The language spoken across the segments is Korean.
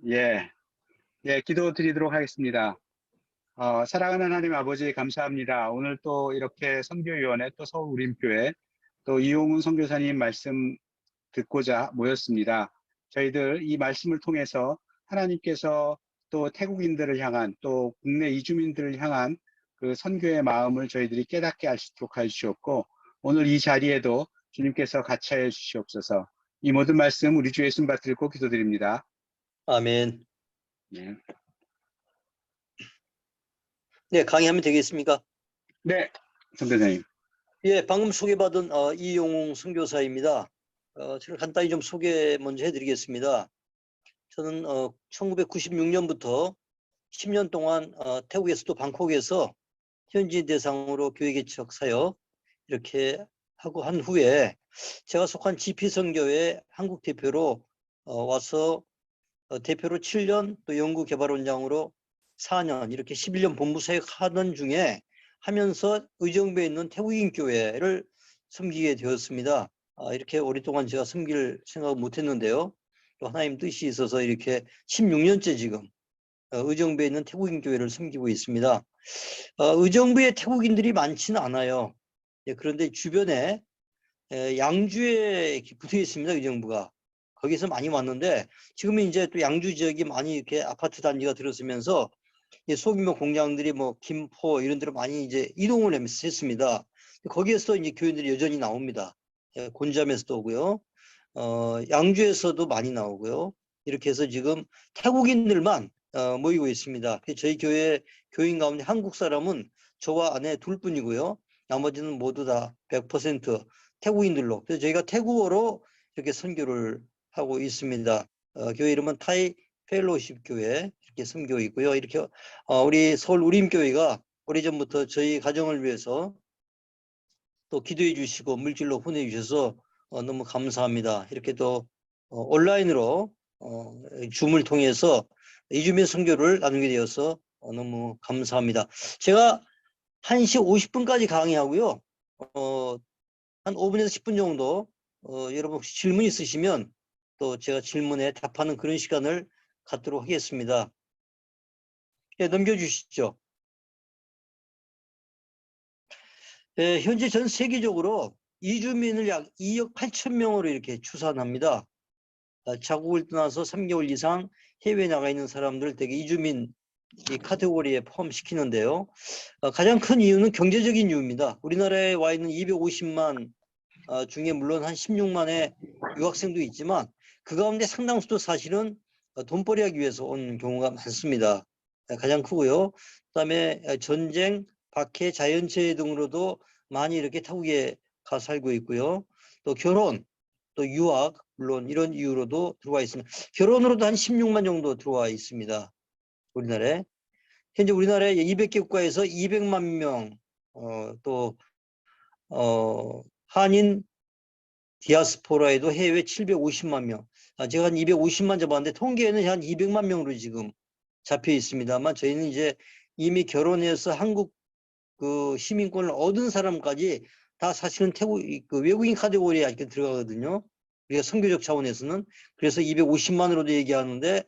예, 예, 기도 드리도록 하겠습니다. 사랑하는 하나님 아버지 감사합니다. 오늘 또 이렇게 선교위원회 또 서울우림교회 또 이용훈 선교사님 말씀 듣고자 모였습니다. 저희들 이 말씀을 통해서 하나님께서 또 태국인들을 향한 또 국내 이주민들을 향한 그 선교의 마음을 저희들이 깨닫게 하시도록 하시옵고 오늘 이 자리에도 주님께서 같이 하여 주시옵소서. 이 모든 말씀 우리 주 예수님 받들고 기도드립니다. 아멘. 네, 네, 강의하면 되겠습니까? 네, 선교사님. 예, 방금 소개받은 이용웅 선교사입니다. 저를 간단히 좀 소개 먼저 해드리겠습니다. 저는 1996년부터 10년 동안 태국에서도 방콕에서 현지인 대상으로 교회 개척 사역 이렇게 하고 한 후에 제가 속한 GP선교회 한국 대표로 와서 대표로 7년 또 연구개발원장으로 4년 이렇게 11년 본부사역 하던 중에 하면서 의정부에 있는 태국인 교회를 섬기게 되었습니다. 이렇게 오랫동안 제가 섬길 생각을 못했는데요. 또 하나님 뜻이 있어서 이렇게 16년째 지금 의정부에 있는 태국인 교회를 섬기고 있습니다. 의정부에 태국인들이 많지는 않아요. 예, 그런데 주변에 양주에 이렇게 붙어 있습니다. 의정부가. 거기서 많이 왔는데 지금은 이제 또 양주 지역이 많이 이렇게 아파트 단지가 들어서면서 소규모 공장들이 뭐 김포 이런 데로 많이 이제 이동을 했습니다. 거기에서 이제 교인들이 여전히 나옵니다. 곤잠에서도 오고요. 양주에서도 많이 나오고요. 이렇게 해서 지금 태국인들만 모이고 있습니다. 저희 교회 교인 가운데 한국 사람은 저와 아내 둘뿐이고요. 나머지는 모두 다 100% 태국인들로. 그래서 저희가 태국어로 이렇게 선교를 하고 있습니다. 교회 이름은 타이 펠로우십 교회 이렇게 섬기고 있고요. 이렇게 우리 서울 우림교회가 오래전부터 저희 가정을 위해서 또 기도해 주시고 물질로 후원해 주셔서 너무 감사합니다. 이렇게 또 온라인으로 줌을 통해서 이주민 선교를 나누게 되어서 너무 감사합니다. 제가 1시 50분까지 강의하고요. 한 5분에서 10분 정도 여러분 혹시 질문 있으시면 또 제가 질문에 답하는 그런 시간을 갖도록 하겠습니다. 예, 넘겨주시죠. 예, 현재 전 세계적으로 이주민을 약 2억 8천 명으로 이렇게 추산합니다. 자국을 떠나서 3개월 이상 해외에 나가 있는 사람들 대개 이주민 이 카테고리에 포함시키는데요. 가장 큰 이유는 경제적인 이유입니다. 우리나라에 와 있는 250만 중에 물론 한 16만의 유학생도 있지만 그 가운데 상당수도 사실은 돈벌이 하기 위해서 온 경우가 많습니다. 가장 크고요. 그다음에 전쟁, 박해, 자연재해 등으로도 많이 이렇게 타국에 가 살고 있고요. 또 결혼, 또 유학, 물론 이런 이유로도 들어와 있습니다. 결혼으로도 한 16만 정도 들어와 있습니다. 우리나라에. 현재 우리나라에 200개 국가에서 200만 명, 한인 디아스포라에도 해외 750만 명. 제가 한 250만 잡았는데 통계에는 한 200만 명으로 지금 잡혀 있습니다만 저희는 이제 이미 결혼해서 한국 그 시민권을 얻은 사람까지 다 사실은 태국 그 외국인 카테고리에 아직 들어가거든요. 우리가 선교적 차원에서는. 그래서 250만으로도 얘기하는데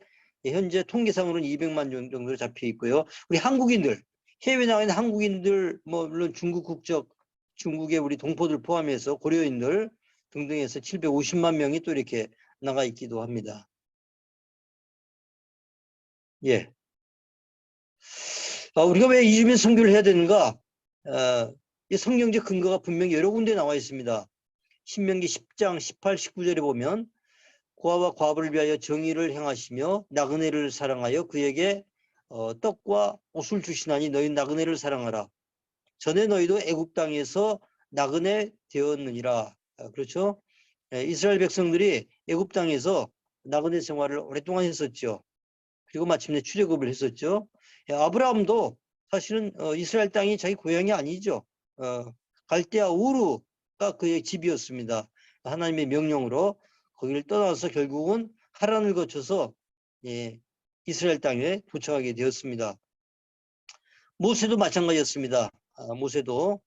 현재 통계상으로는 200만 정도로 잡혀 있고요. 우리 한국인들, 해외 나가 있는 한국인들, 뭐 물론 중국 국적, 중국의 우리 동포들 포함해서 고려인들 등등해서 750만 명이 또 이렇게 나가 있기도 합니다. 예. 우리가 왜 이주민 선교를 해야 되는가? 이 성경적 근거가 분명히 여러 군데 나와 있습니다. 신명기 10장 18, 19절에 보면 고아와 과부를 위하여 정의를 행하시며 나그네를 사랑하여 그에게 떡과 옷을 주시나니 너희 나그네를 사랑하라. 전에 너희도 애굽 땅에서 나그네 되었느니라. 그렇죠? 이스라엘 백성들이 애굽 땅에서 나그네 생활을 오랫동안 했었죠. 그리고 마침내 출애굽을 했었죠. 아브라함도 사실은 이스라엘 땅이 자기 고향이 아니죠. 갈대아 우르가 그의 집이었습니다. 하나님의 명령으로 거기를 떠나서 결국은 하란을 거쳐서 이스라엘 땅에 도착하게 되었습니다. 모세도 마찬가지였습니다. 모세도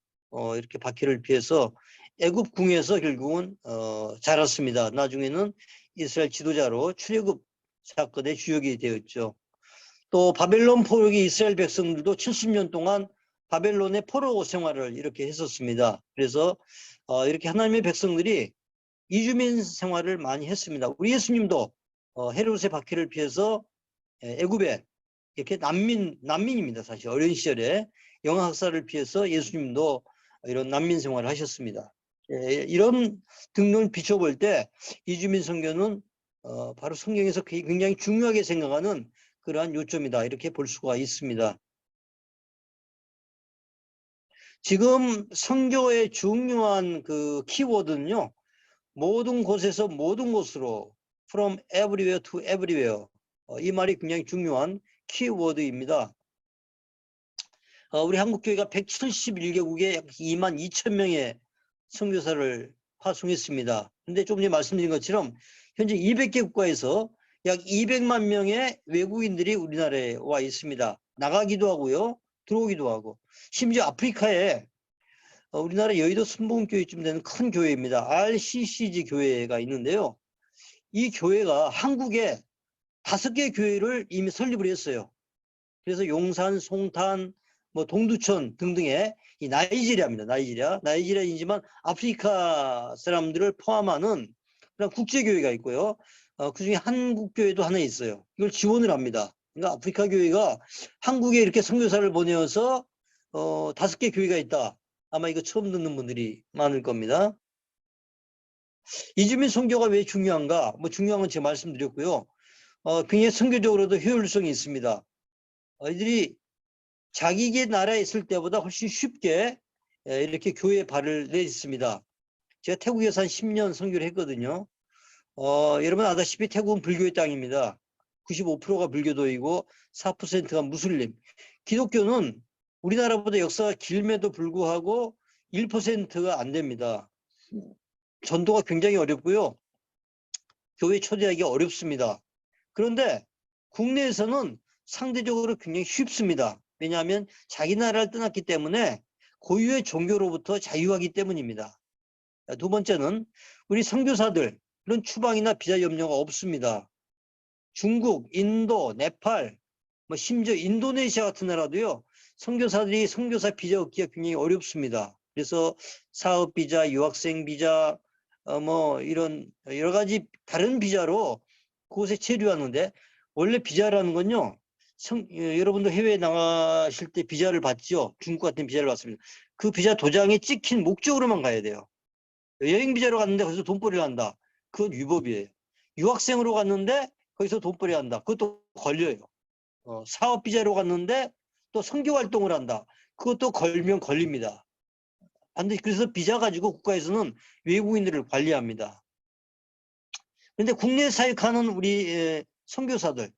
이렇게 박해를 피해서 애굽 궁에서 결국은 자랐습니다. 나중에는 이스라엘 지도자로 출애굽 사건의 주역이 되었죠. 또 바벨론 포로기 이스라엘 백성들도 70년 동안 바벨론의 포로 생활을 이렇게 했었습니다. 그래서 이렇게 하나님의 백성들이 이주민 생활을 많이 했습니다. 우리 예수님도 헤롯의 박해를 피해서 애굽에 이렇게 난민입니다. 사실 어린 시절에 영아학살을 피해서 예수님도 이런 난민 생활을 하셨습니다. 이런 등등을 비춰볼 때 이주민 선교는 바로 성경에서 굉장히 중요하게 생각하는 그러한 요점이다 이렇게 볼 수가 있습니다. 지금 선교의 중요한 그 키워드는요, 모든 곳에서 모든 곳으로, from everywhere to everywhere. 이 말이 굉장히 중요한 키워드입니다. 우리 한국교회가 171개국에 약 2만 2천 명의 선교사를 파송했습니다. 근데 조금 전에 말씀드린 것처럼 현재 200개 국가에서 약 200만 명의 외국인들이 우리나라에 와 있습니다. 나가기도 하고요, 들어오기도 하고. 심지어 아프리카에 우리나라 여의도 순복음교회쯤 되는 큰 교회입니다. RCCG 교회가 있는데요. 이 교회가 한국에 5개 교회를 이미 설립을 했어요. 그래서 용산, 송탄, 뭐 동두천 등등의 이 나이지리아입니다. 나이지리아이지만 아프리카 사람들을 포함하는 그런 국제교회가 있고요. 그중에 한국교회도 하나 있어요. 이걸 지원을 합니다. 그러니까 아프리카 교회가 한국에 이렇게 선교사를 보내어서 5개 교회가 있다. 아마 이거 처음 듣는 분들이 많을 겁니다. 이주민 선교가 왜 중요한가? 뭐 중요한 건 제가 말씀드렸고요. 굉장히 선교적으로도 효율성이 있습니다. 이들이 자기 나라에 있을 때보다 훨씬 쉽게 이렇게 교회에 발을 내딛습니다. 제가 태국에서 한 10년 선교를 했거든요. 여러분 아다시피 태국은 불교의 땅입니다. 95%가 불교도이고 4%가 무슬림. 기독교는 우리나라보다 역사가 길음에도 불구하고 1%가 안 됩니다. 전도가 굉장히 어렵고요. 교회 초대하기가 어렵습니다. 그런데 국내에서는 상대적으로 굉장히 쉽습니다. 왜냐하면 자기 나라를 떠났기 때문에 고유의 종교로부터 자유하기 때문입니다. 두 번째는 우리 선교사들 그런 추방이나 비자 염려가 없습니다. 중국, 인도, 네팔, 뭐 심지어 인도네시아 같은 나라도요. 선교사들이 선교사 비자 얻기가 굉장히 어렵습니다. 그래서 사업 비자, 유학생 비자, 뭐 이런 여러 가지 다른 비자로 그곳에 체류하는데 원래 비자라는 건요. 여러분도 해외에 나가실 때 비자를 받죠. 중국 같은 비자를 받습니다. 그 비자 도장에 찍힌 목적으로만 가야 돼요. 여행 비자로 갔는데 거기서 돈벌이를 한다. 그건 위법이에요. 유학생으로 갔는데 거기서 돈벌이 한다. 그것도 걸려요. 사업 비자로 갔는데 또 선교 활동을 한다. 그것도 걸면 걸립니다. 반드시 그래서 비자 가지고 국가에서는 외국인들을 관리합니다. 그런데 국내 사역하는 우리 선교사들,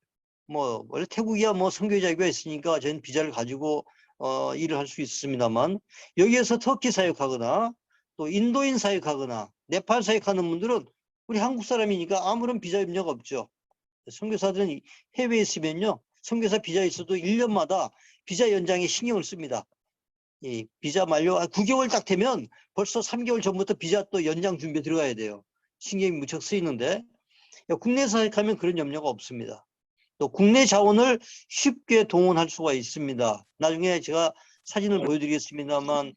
뭐 원래 태국이야 뭐 선교 자유가 있으니까 저희는 비자를 가지고 일을 할 수 있습니다만 여기에서 터키 사역하거나 또 인도인 사역하거나 네팔 사역하는 분들은 우리 한국 사람이니까 아무런 비자 염려가 없죠. 선교사들은 해외에 있으면요. 선교사 비자 있어도 1년마다 비자 연장에 신경을 씁니다. 이 비자 만료 9개월 딱 되면 벌써 3개월 전부터 비자 또 연장 준비에 들어가야 돼요. 신경이 무척 쓰이는데 국내 사역하면 그런 염려가 없습니다. 또 국내 자원을 쉽게 동원할 수가 있습니다. 나중에 제가 사진을 보여드리겠습니다만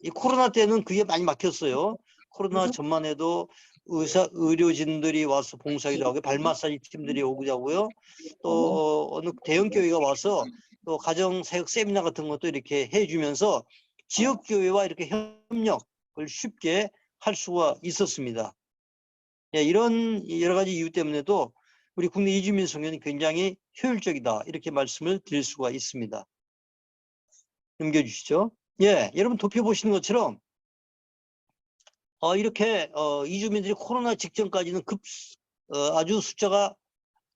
이 코로나 때는 그게 많이 막혔어요. 코로나 전만 해도 의료진들이 와서 봉사하기도 하고 발 마사지 팀들이 오기도 하고요. 또 어느 대형 교회가 와서 또 가정 사역 세미나 같은 것도 이렇게 해주면서 지역 교회와 이렇게 협력을 쉽게 할 수가 있었습니다. 이런 여러 가지 이유 때문에도 우리 국내 이주민 선교는 굉장히 효율적이다 이렇게 말씀을 드릴 수가 있습니다. 넘겨주시죠. 여러분 도표 보시는 것처럼 이렇게 이주민들이 코로나 직전까지는 아주 숫자가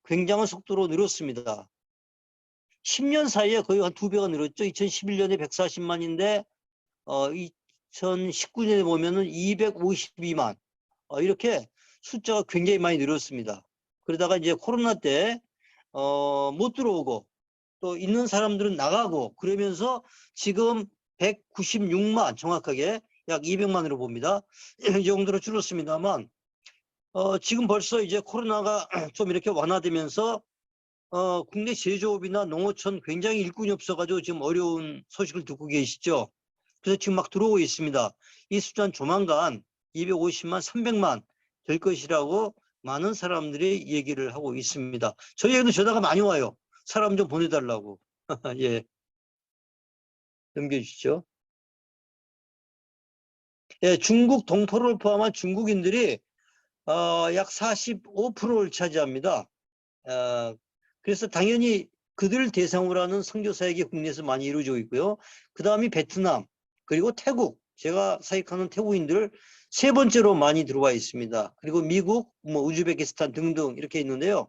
굉장한 속도로 늘었습니다. 10년 사이에 거의 한 2배가 늘었죠. 2011년에 140만인데 2019년에 보면은 252만 이렇게 숫자가 굉장히 많이 늘었습니다. 그러다가 이제 코로나 때 못 들어오고 또 있는 사람들은 나가고 그러면서 지금 196만 정확하게 약 200만으로 봅니다. 이 정도로 줄었습니다만 지금 벌써 이제 코로나가 좀 이렇게 완화되면서 국내 제조업이나 농어촌 굉장히 일꾼이 없어가지고 지금 어려운 소식을 듣고 계시죠. 그래서 지금 막 들어오고 있습니다. 이 숫자는 조만간 250만, 300만 될 것이라고 많은 사람들이 얘기를 하고 있습니다. 저희에게도 전화가 많이 와요. 사람 좀 보내달라고. 예, 넘겨주시죠. 예, 중국 동포를 포함한 중국인들이 약 45%를 차지합니다. 그래서 당연히 그들을 대상으로 하는 선교사역이 국내에서 많이 이루어지고 있고요. 그 다음이 베트남, 그리고 태국, 제가 사역하는 태국인들 세 번째로 많이 들어와 있습니다. 그리고 미국, 우즈베키스탄 등등 이렇게 있는데요.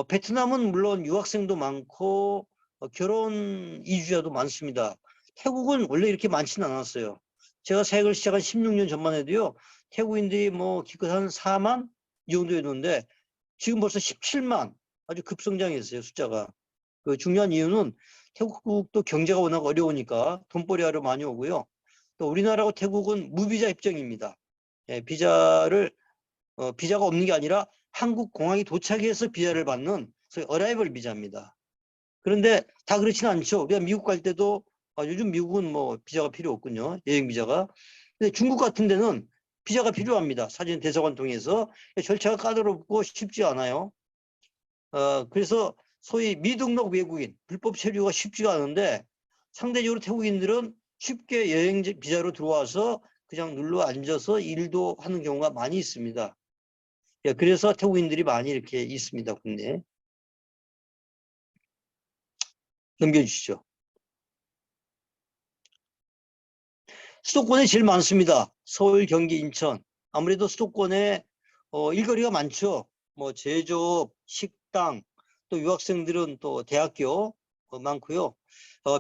베트남은 물론 유학생도 많고 결혼 이주자도 많습니다. 태국은 원래 이렇게 많지는 않았어요. 제가 사역을 시작한 16년 전만 해도요. 태국인들이 기껏 한 4만 이 정도였는데 지금 벌써 17만 아주 급성장했어요. 숫자가. 그 중요한 이유는 태국도 경제가 워낙 어려우니까 돈벌이 하러 많이 오고요. 또 우리나라하고 태국은 무비자 협정입니다. 예, 비자가 없는 게 아니라 한국 공항에 도착해서 비자를 받는 소위 어라이벌 비자입니다. 그런데 다 그렇지는 않죠. 우리가 미국 갈 때도 요즘 미국은 비자가 필요 없군요. 여행 비자가. 근데 중국 같은 데는 비자가 필요합니다. 사진 대사관 통해서 절차가 까다롭고 쉽지 않아요. 그래서 소위 미등록 외국인, 불법 체류가 쉽지가 않은데 상대적으로 태국인들은 쉽게 여행 비자로 들어와서 그냥 눌러 앉아서 일도 하는 경우가 많이 있습니다. 예, 그래서 태국인들이 많이 이렇게 있습니다, 국내에. 넘겨주시죠. 수도권에 제일 많습니다. 서울, 경기, 인천. 아무래도 수도권에 일거리가 많죠. 제조업, 식당, 또 유학생들은 또 대학교 많고요.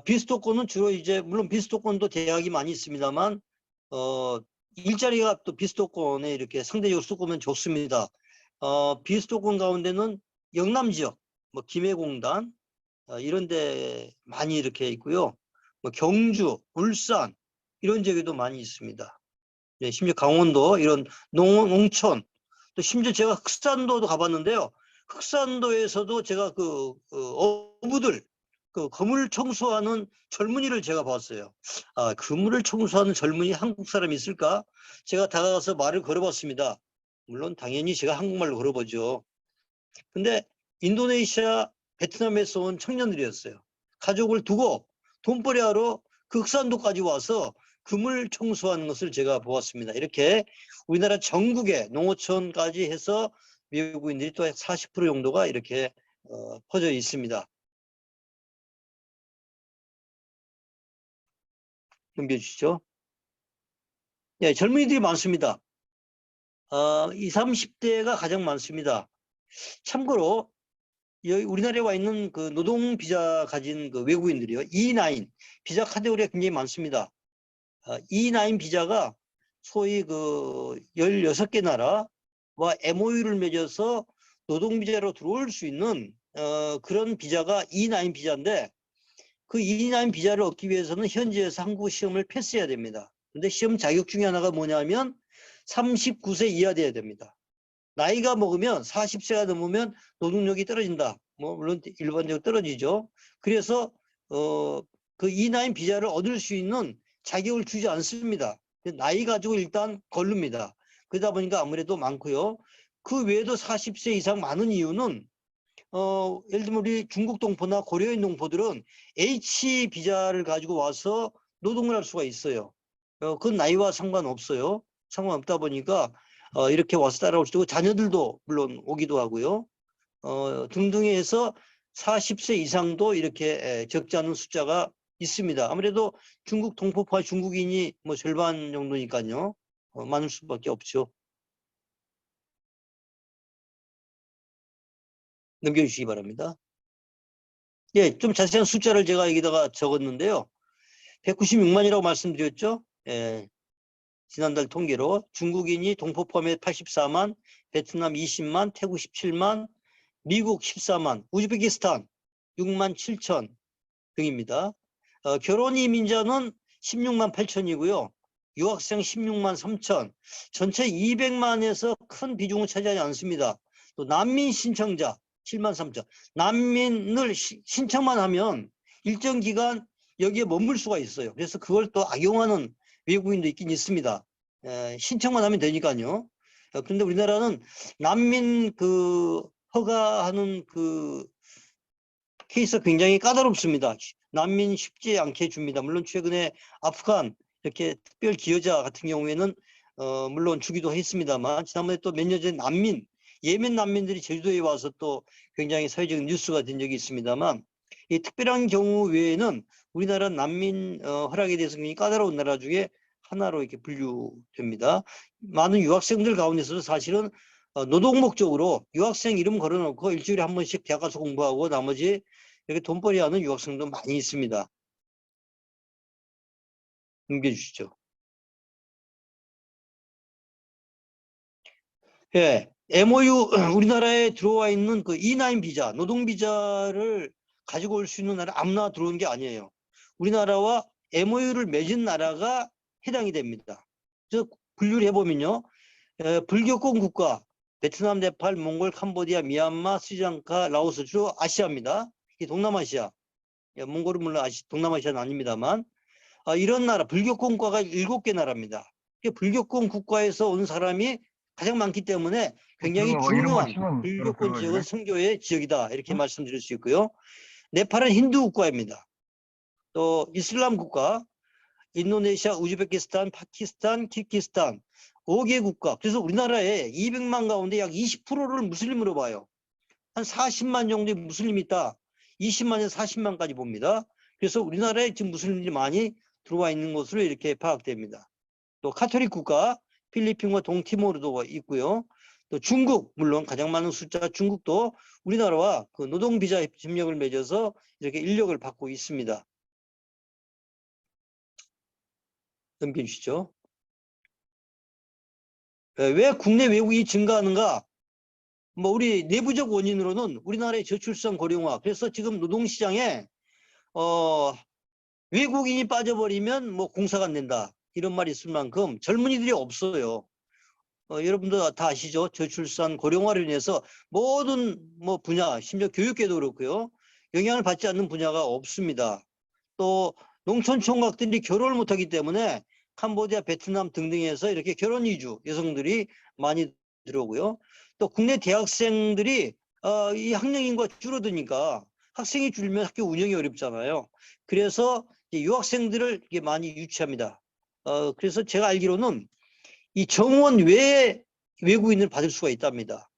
비수도권은 주로 이제 물론 비수도권도 대학이 많이 있습니다만 일자리가 또 비수도권에 이렇게 상대적으로 수도권은 좋습니다. 비수도권 가운데는 영남 지역, 김해공단 이런 데 많이 이렇게 있고요. 경주, 울산 이런 지역에도 많이 있습니다. 네, 심지어 강원도 이런 농촌 또 심지어 제가 흑산도도 가봤는데요. 흑산도에서도 제가 어부들 그물 청소하는 젊은이를 제가 봤어요. 그물을 청소하는 젊은이 한국 사람이 있을까? 제가 다가가서 말을 걸어봤습니다. 물론 당연히 제가 한국말로 걸어보죠. 근데 인도네시아, 베트남에서 온 청년들이었어요. 가족을 두고 돈벌이하러 그 흑산도까지 와서 그물 청소하는 것을 제가 보았습니다. 이렇게 우리나라 전국에 농어촌까지 해서 외국인들이 또 40% 정도가 이렇게 퍼져 있습니다. 넘겨주시죠. 네, 젊은이들이 많습니다. 20, 30대가 가장 많습니다. 참고로 여기 우리나라에 와 있는 그 노동 비자 가진 그 외국인들이요. E9 비자 카테고리가 굉장히 많습니다. E9 비자가 소위 그 16개 나라와 MOU를 맺어서 노동 비자로 들어올 수 있는 그런 비자가 E9 비자인데 그 E9 비자를 얻기 위해서는 현지에서 한국 시험을 패스해야 됩니다. 근데 시험 자격 중에 하나가 뭐냐면 39세 이하 돼야 됩니다. 나이가 먹으면 40세가 넘으면 노동력이 떨어진다. 물론 일반적으로 떨어지죠. 그래서 그 E9 비자를 얻을 수 있는 자격을 주지 않습니다. 나이 가지고 일단 걸릅니다. 그러다 보니까 아무래도 많고요. 그 외에도 40세 이상 많은 이유는 예를 들면 우리 중국 동포나 고려인 동포들은 H 비자를 가지고 와서 노동을 할 수가 있어요. 그건 나이와 상관없어요. 상관없다 보니까 이렇게 와서 따라올 수도 있고 자녀들도 물론 오기도 하고요. 등등 해서 40세 이상도 이렇게 적지 않은 숫자가 있습니다. 아무래도 중국 동포파 중국인이 절반 정도니까요. 많을 수밖에 없죠. 넘겨주시기 바랍니다. 예, 좀 자세한 숫자를 제가 여기다가 적었는데요. 196만이라고 말씀드렸죠. 예, 지난달 통계로 중국인이 동포 포함해 84만, 베트남 20만, 태국 17만, 미국 14만, 우즈베키스탄 6만 7천 등입니다. 결혼 이민자는 16만 8천이고요. 유학생 16만 3천, 전체 200만에서 큰 비중을 차지하지 않습니다. 또 난민 신청자 7만 3천, 난민을 신청만 하면 일정 기간 여기에 머물 수가 있어요. 그래서 그걸 또 악용하는 외국인도 있긴 있습니다. 신청만 하면 되니까요. 그런데 우리나라는 난민 허가하는 케이스가 굉장히 까다롭습니다. 난민 쉽지 않게 줍니다. 물론 최근에 아프간 이렇게 특별 기여자 같은 경우에는 물론 주기도 했습니다만, 지난번에 또 몇 년 전에 예멘 난민들이 제주도에 와서 또 굉장히 사회적인 뉴스가 된 적이 있습니다만, 이 특별한 경우 외에는 우리나라 난민 허락에 대해서 굉장히 까다로운 나라 중에 하나로 이렇게 분류됩니다. 많은 유학생들 가운데서도 사실은 노동 목적으로 유학생 이름 걸어놓고 일주일에 한 번씩 대학 가서 공부하고 나머지 이렇게 돈벌이 하는 유학생도 많이 있습니다. 넘겨주시죠. 예, MOU 우리나라에 들어와 있는 그 E9 비자, 노동 비자를 가지고 올 수 있는 나라 아무나 들어오는 게 아니에요. 우리나라와 MOU를 맺은 나라가 해당이 됩니다. 그래서 분류를 해보면요, 불교권 국가, 베트남, 네팔, 몽골, 캄보디아, 미얀마, 스리랑카, 라오스, 주로 아시아입니다. 이 동남아시아, 몽골은 물론 동남아시아는 아닙니다만, 이런 나라, 불교권 국가가 7개 나라입니다. 불교권 국가에서 온 사람이 가장 많기 때문에 굉장히 중요한 불교권 지역은 선교의 지역이다, 이렇게 말씀드릴 수 있고요. 네팔은 힌두 국가입니다. 또 이슬람 국가, 인도네시아, 우즈베키스탄, 파키스탄, 키르기스탄 5개 국가. 그래서 우리나라에 200만 가운데 약 20%를 무슬림으로 봐요. 한 40만 정도의 무슬림이 있다. 20만에서 40만까지 봅니다. 그래서 우리나라에 지금 무슬림들이 많이 들어와 있는 것으로 이렇게 파악됩니다. 또 카톨릭 국가, 필리핀과 동티모르도 있고요. 또 중국, 물론 가장 많은 숫자 중국도 우리나라와 그 노동비자 협력을 맺어서 이렇게 인력을 받고 있습니다. 넘겨주시죠. 왜 국내 외국인이 증가하는가? 뭐 우리 내부적 원인으로는 우리나라의 저출산 고령화. 그래서 지금 노동시장에 외국인이 빠져버리면 뭐 공사가 안 된다, 이런 말이 있을 만큼 젊은이들이 없어요. 여러분도 다 아시죠? 저출산 고령화로 인해서 모든 뭐 분야, 심지어 교육계도 그렇고요, 영향을 받지 않는 분야가 없습니다. 또 농촌 총각들이 결혼을 못하기 때문에 캄보디아, 베트남 등등에서 이렇게 결혼 이주 여성들이 많이 들어오고요. 또 국내 대학생들이 이 학령 인구가 줄어드니까 학생이 줄면 학교 운영이 어렵잖아요. 그래서 유학생들을 이게 많이 유치합니다. 그래서 제가 알기로는 이 정원 외에 외국인을 받을 수가 있답니다.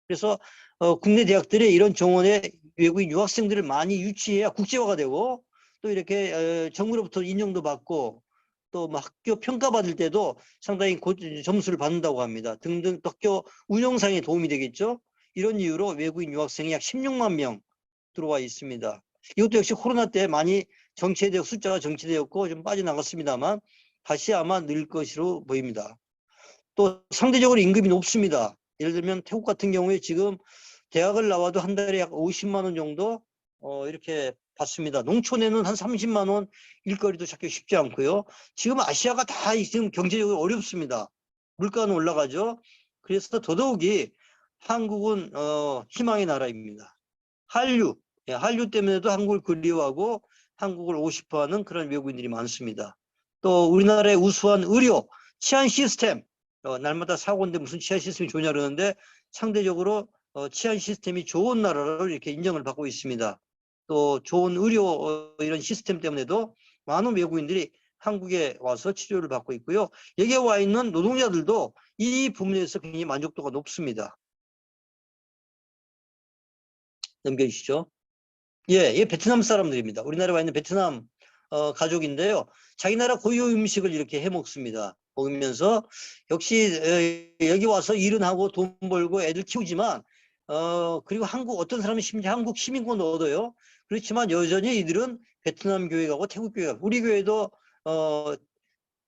그래서 국내 대학들이 이런 정원에 외국인 유학생들을 많이 유치해야 국제화가 되고, 또 이렇게 정부로부터 인정도 받고, 또 뭐 학교 평가받을 때도 상당히 점수를 받는다고 합니다. 등등 학교 운영상에 도움이 되겠죠. 이런 이유로 외국인 유학생이 약 16만 명 들어와 있습니다. 이것도 역시 코로나 때 많이 숫자가 정체되었고 좀 빠져나갔습니다만 다시 아마 늘 것으로 보입니다. 또 상대적으로 임금이 높습니다. 예를 들면 태국 같은 경우에 지금 대학을 나와도 한 달에 약 50만 원 정도 이렇게 받습니다. 농촌에는 한 30만 원 일거리도 찾기 쉽지 않고요. 지금 아시아가 다 지금 경제적으로 어렵습니다. 물가는 올라가죠. 그래서 더더욱이 한국은 희망의 나라입니다. 한류 때문에도 한국을 그리워하고 한국을 오고 싶어하는 그런 외국인들이 많습니다. 또 우리나라의 우수한 의료, 치안 시스템, 날마다 사고인데 무슨 치안 시스템이 좋냐 그러는데 상대적으로 치안 시스템이 좋은 나라로 이렇게 인정을 받고 있습니다. 또 좋은 의료 이런 시스템 때문에도 많은 외국인들이 한국에 와서 치료를 받고 있고요. 여기에 와 있는 노동자들도 이 부분에서 굉장히 만족도가 높습니다. 넘겨주시죠. 예, 베트남 사람들입니다. 우리나라에 와 있는 베트남 가족인데요. 자기 나라 고유 음식을 이렇게 해 먹습니다. 먹으면서 역시 여기 와서 일은 하고 돈 벌고 애들 키우지만 그리고 어떤 사람은 심지어 한국 시민권도 얻어요. 그렇지만 여전히 이들은 베트남 교회 가고 태국 교회 가고, 우리 교회도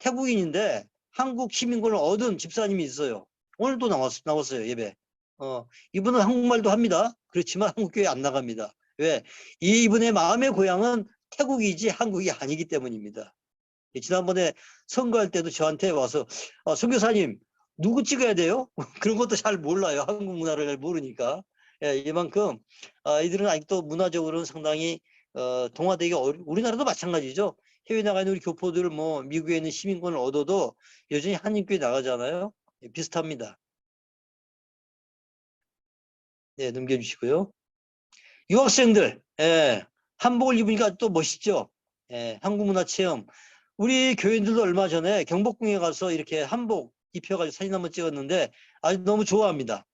태국인인데 한국 시민권을 얻은 집사님이 있어요. 오늘도 나왔어요, 예배. 이분은 한국말도 합니다. 그렇지만 한국 교회 안 나갑니다. 왜? 이분의 마음의 고향은 태국이지 한국이 아니기 때문입니다. 지난번에 선거할 때도 저한테 와서 선교사님 누구 찍어야 돼요? 그런 것도 잘 몰라요. 한국 문화를 잘 모르니까. 예, 이만큼 이들은 아직도 문화적으로는 상당히 동화되기 우리나라도 마찬가지죠. 해외 나가 있는 우리 교포들 뭐 미국에 있는 시민권을 얻어도 여전히 한인교회 나가잖아요. 예, 비슷합니다. 네, 넘겨주시고요. 유학생들, 예, 한복을 입으니까 또 멋있죠. 예, 한국 문화 체험. 우리 교인들도 얼마 전에 경복궁에 가서 이렇게 한복 입혀가지고 사진 한번 찍었는데 아주 너무 좋아합니다.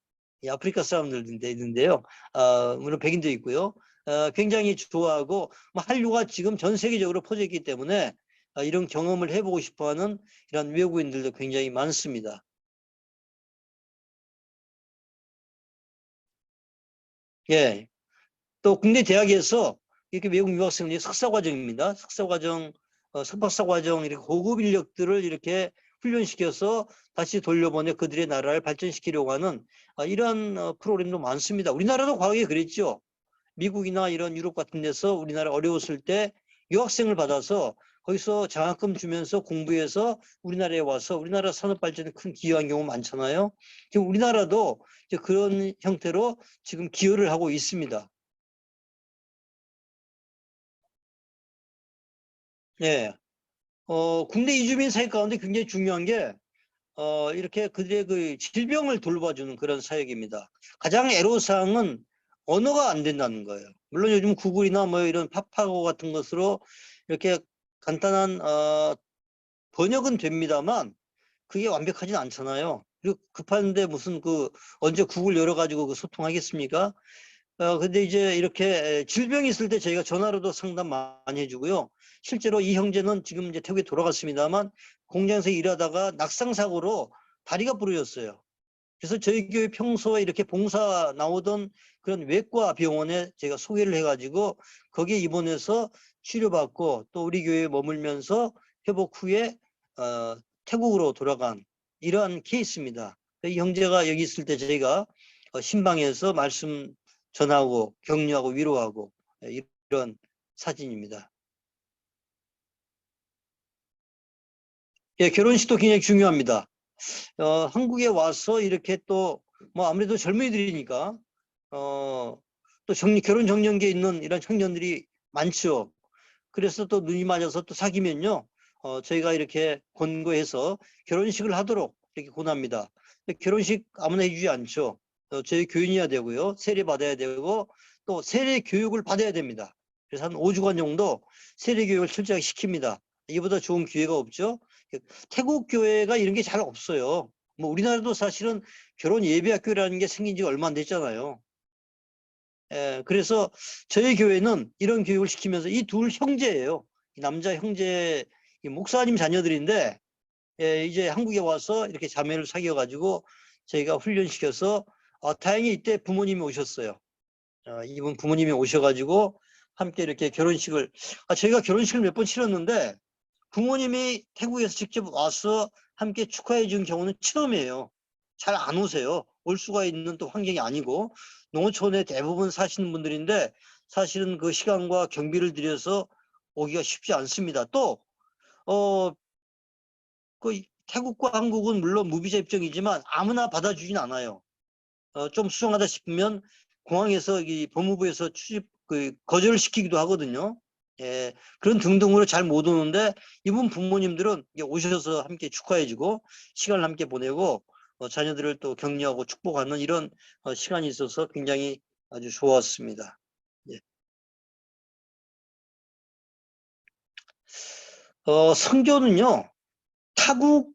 이 아프리카 사람들인데 있는데요. 물론 백인도 있고요. 굉장히 좋아하고 뭐 한류가 지금 전 세계적으로 퍼져 있기 때문에 이런 경험을 해보고 싶어하는 이런 외국인들도 굉장히 많습니다. 예, 또 국내 대학에서 이렇게 외국 유학생들이 석사과정입니다. 석사과정, 석박사과정 이렇게 고급 인력들을 이렇게 훈련시켜서 다시 돌려보내 그들의 나라를 발전시키려고 하는 이러한 프로그램도 많습니다. 우리나라도 과거에 그랬죠. 미국이나 이런 유럽 같은 데서 우리나라 어려웠을 때 유학생을 받아서 거기서 장학금 주면서 공부해서 우리나라에 와서 우리나라 산업 발전에 큰 기여한 경우 많잖아요. 지금 우리나라도 이제 그런 형태로 지금 기여를 하고 있습니다. 예. 국내 이주민 사역 가운데 굉장히 중요한 게, 이렇게 그들의 그 질병을 돌봐주는 그런 사역입니다. 가장 애로사항은 언어가 안 된다는 거예요. 물론 요즘 구글이나 뭐 이런 파파고 같은 것으로 이렇게 간단한, 번역은 됩니다만, 그게 완벽하진 않잖아요. 그리고 급한데 무슨 언제 구글 열어가지고 소통하겠습니까? 근데 이제 이렇게 질병이 있을 때 저희가 전화로도 상담 많이 해주고요. 실제로 이 형제는 지금 이제 태국에 돌아갔습니다만 공장에서 일하다가 낙상사고로 다리가 부러졌어요. 그래서 저희 교회 평소에 이렇게 봉사 나오던 그런 외과 병원에 제가 소개를 해가지고 거기에 입원해서 치료받고 또 우리 교회에 머물면서 회복 후에 태국으로 돌아간 이러한 케이스입니다. 이 형제가 여기 있을 때 저희가 신방에서 말씀 전하고 격려하고 위로하고 이런 사진입니다. 예, 결혼식도 굉장히 중요합니다. 한국에 와서 이렇게 또 뭐 아무래도 젊은이들이니까 또 결혼 정년기에 있는 이런 청년들이 많죠. 그래서 또 눈이 맞아서 또 사귀면요, 저희가 이렇게 권고해서 결혼식을 하도록 이렇게 권합니다. 결혼식 아무나 해주지 않죠. 저희 교인이어야 되고요, 세례 받아야 되고 또 세례 교육을 받아야 됩니다. 그래서 한 5주간 정도 세례 교육을 철저하게 시킵니다. 이보다 좋은 기회가 없죠. 태국 교회가 이런 게 잘 없어요. 뭐 우리나라도 사실은 결혼 예비학교라는 게 생긴 지가 얼마 안 됐잖아요. 그래서 저희 교회는 이런 교육을 시키면서 이 둘 형제예요. 이 남자 형제, 이 목사님 자녀들인데 이제 한국에 와서 이렇게 자매를 사귀어가지고 저희가 훈련시켜서 다행히 이때 부모님이 오셨어요. 이분 부모님이 오셔가지고 함께 이렇게 결혼식을 저희가 결혼식을 몇 번 치렀는데 부모님이 태국에서 직접 와서 함께 축하해 준 경우는 처음이에요. 잘 안 오세요. 올 수가 있는 또 환경이 아니고 농어촌에 대부분 사시는 분들인데 사실은 그 시간과 경비를 들여서 오기가 쉽지 않습니다. 또 태국과 한국은 물론 무비자 입장이지만 아무나 받아주진 않아요. 좀 수정하다 싶으면 공항에서 이 법무부에서 거절을 시키기도 하거든요. 예, 그런 등등으로 잘 못 오는데 이분 부모님들은 오셔서 함께 축하해주고 시간을 함께 보내고 자녀들을 또 격려하고 축복하는 이런 시간이 있어서 굉장히 아주 좋았습니다. 예. 선교는요, 타국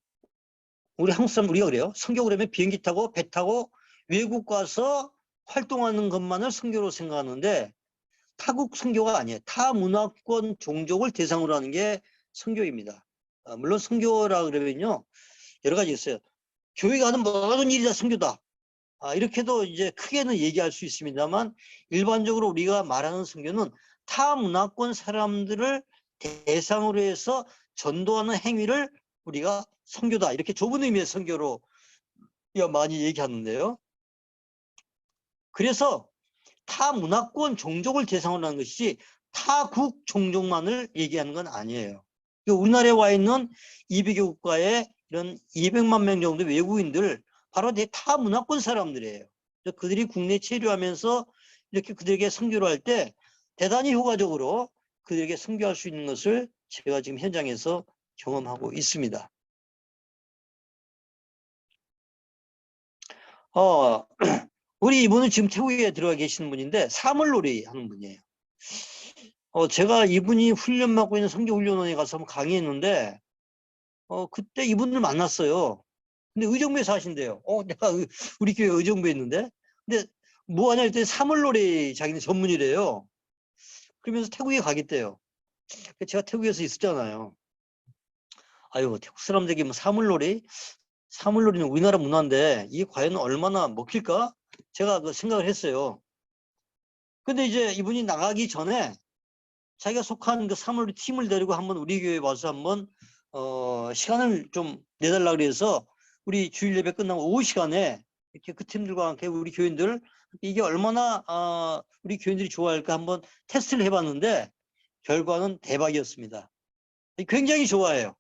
우리 한국 사람 우리가 그래요. 선교 그러면 비행기 타고 배 타고 외국 가서 활동하는 것만을 선교로 생각하는데 타국 선교가 아니에요. 타 문화권 종족을 대상으로 하는 게 선교입니다. 물론 선교라 그러면요 여러 가지 있어요. 교회가 하는 모든 일이 다 선교다. 이렇게도 이제 크게는 얘기할 수 있습니다만 일반적으로 우리가 말하는 선교는 타 문화권 사람들을 대상으로 해서 전도하는 행위를 우리가 선교다. 이렇게 좁은 의미의 선교로 많이 얘기하는데요. 그래서 타 문화권 종족을 대상으로 하는 것이지 타국 종족만을 얘기하는 건 아니에요. 우리나라에 와 있는 200여 국가의 이런 200만 명 정도 외국인들 바로 다 문화권 사람들이에요. 그들이 국내에 체류하면서 이렇게 그들에게 선교를 할 때 대단히 효과적으로 그들에게 선교할 수 있는 것을 제가 지금 현장에서 경험하고 있습니다. 우리 이분은 지금 태국에 들어가 계시는 분인데 사물놀이 하는 분이에요. 제가 이분이 훈련 받고 있는 선교훈련원에 가서 한번 강의했는데 그때 이분을 만났어요. 근데 의정부에 사신대요. 내가 우리 교회 의정부에 있는데. 근데 뭐 하냐 했더니 사물놀이 자기는 전문이래요. 그러면서 태국에 가겠대요. 제가 태국에서 있었잖아요. 아유, 태국 사람들에게 뭐 사물놀이? 사물놀이는 우리나라 문화인데 이게 과연 얼마나 먹힐까? 제가 그 생각을 했어요. 근데 이제 이분이 나가기 전에 자기가 속한 그 사물놀이 팀을 데리고 한번 우리 교회에 와서 한번 시간을 좀 내달라 그래서 우리 주일 예배 끝나고 오후 시간에 이렇게 그 팀들과 함께 우리 교인들 이게 얼마나 우리 교인들이 좋아할까 한번 테스트를 해봤는데 결과는 대박이었습니다. 굉장히 좋아해요.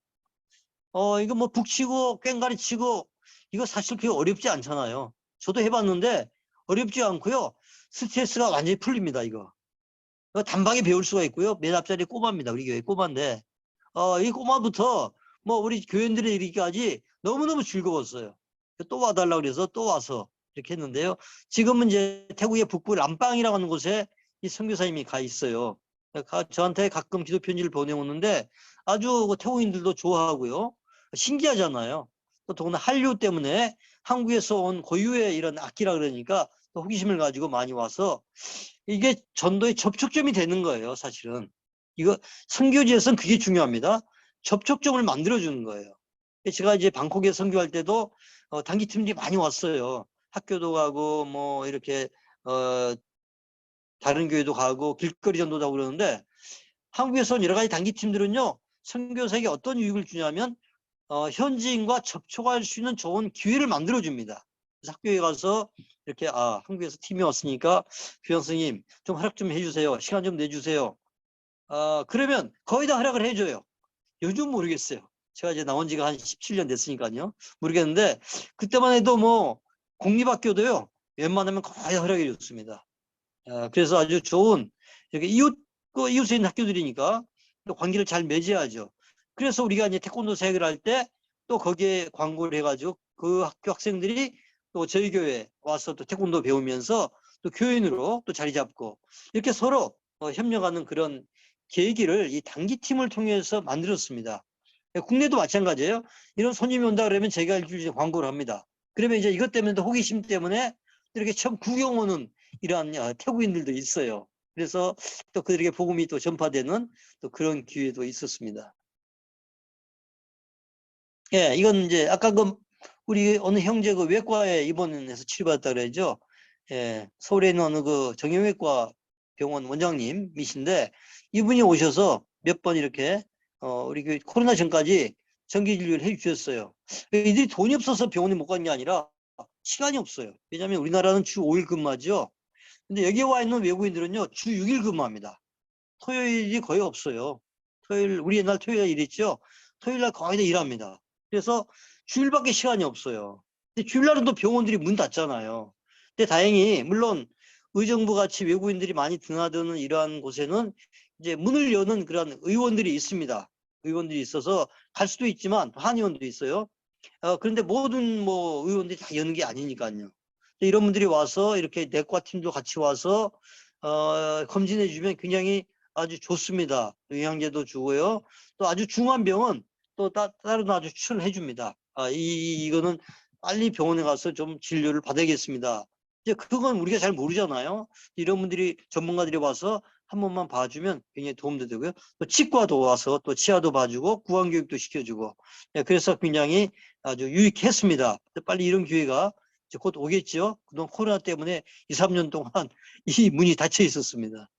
이거 뭐 북치고 꽹가리 치고 이거 사실 그렇게 어렵지 않잖아요. 저도 해봤는데 어렵지 않고요. 스트레스가 완전히 풀립니다. 이거 단방에 배울 수가 있고요. 맨 앞자리 꼬마입니다. 우리 교회 꼬마인데 이 꼬마부터 뭐 우리 교인들의 이르기까지 너무너무 즐거웠어요. 또 와달라고 그래서 또 와서 이렇게 했는데요. 지금은 이제 태국의 북부 람빵이라고 하는 곳에 이 선교사님이 가 있어요. 저한테 가끔 기도 편지를 보내오는데 아주 태국인들도 좋아하고요. 신기하잖아요. 또 더구나 한류 때문에 한국에서 온 고유의 이런 악기라 그러니까 또 호기심을 가지고 많이 와서 이게 전도의 접촉점이 되는 거예요. 사실은 이거 선교지에서는 그게 중요합니다. 접촉점을 만들어주는 거예요. 제가 이제 방콕에 선교할 때도 단기팀들이 많이 왔어요. 학교도 가고 뭐 이렇게 다른 교회도 가고 길거리 전도도 하고 그러는데 한국에서는 여러 가지 단기팀들은요. 선교사에게 어떤 유익을 주냐면 현지인과 접촉할 수 있는 좋은 기회를 만들어줍니다. 그래서 학교에 가서 이렇게 한국에서 팀이 왔으니까 교장 선생님 좀 허락 좀 해주세요. 시간 좀 내주세요. 그러면 거의 다 허락을 해줘요. 요즘 모르겠어요. 제가 이제 나온 지가 한 17년 됐으니까요. 모르겠는데 그때만 해도 뭐 공립학교도요. 웬만하면 거의 허락해 줬습니다. 그래서 아주 좋은 이렇게 이웃에 있는 학교들이니까 또 관계를 잘 맺어야죠. 그래서 우리가 이제 태권도 사역을 할 때 또 거기에 광고를 해가지고 그 학교 학생들이 또 저희 교회에 와서 또 태권도 배우면서 또 교인으로 또 자리 잡고 이렇게 서로 협력하는 그런 계기를 이 단기팀을 통해서 만들었습니다. 국내도 마찬가지예요. 이런 손님이 온다 그러면 제가 일주일에 광고를 합니다. 그러면 이제 이것 때문에 호기심 때문에 이렇게 처음 구경 오는 이러한 태국인들도 있어요. 그래서 또 그들에게 복음이 또 전파되는 또 그런 기회도 있었습니다. 예, 이건 이제 아까 그 우리 어느 형제 그 외과에 입원해서 치료받았다 그러죠. 예, 서울에 있는 어느 그 정형외과 병원 원장님이신데 이분이 오셔서 몇 번 이렇게 우리 그 코로나 전까지 정기 진료를 해주셨어요. 이들이 돈이 없어서 병원에 못 간 게 아니라 시간이 없어요. 왜냐하면 우리나라는 주 5일 근무하죠. 근데 여기 와 있는 외국인들은요 주 6일 근무합니다. 토요일이 거의 없어요. 토요일 우리 옛날 토요일 일했죠. 토요일 날 거의 다 일합니다. 그래서 주일밖에 시간이 없어요. 근데 주일날은 또 병원들이 문 닫잖아요. 근데 다행히 물론 의정부 같이 외국인들이 많이 드나드는 이러한 곳에는 이제 문을 여는 그런 의원들이 있습니다. 의원들이 있어서 갈 수도 있지만 한의원도 있어요. 그런데 모든 뭐 의원들이 다 여는 게 아니니까요. 이런 분들이 와서 이렇게 내과 팀도 같이 와서 검진해 주면 굉장히 아주 좋습니다. 영양제도 주고요. 또 아주 중한 병은 또 다른 아주 추천을 해줍니다. 이거는 빨리 병원에 가서 좀 진료를 받아야겠습니다. 이제 그건 우리가 잘 모르잖아요. 이런 분들이 전문가들이 와서 한 번만 봐주면 굉장히 도움도 되고요. 또 치과도 와서 또 치아도 봐주고 구강교육도 시켜주고 그래서 굉장히 아주 유익했습니다. 빨리 이런 기회가 이제 곧 오겠죠. 그동안 코로나 때문에 2, 3년 동안 이 문이 닫혀 있었습니다.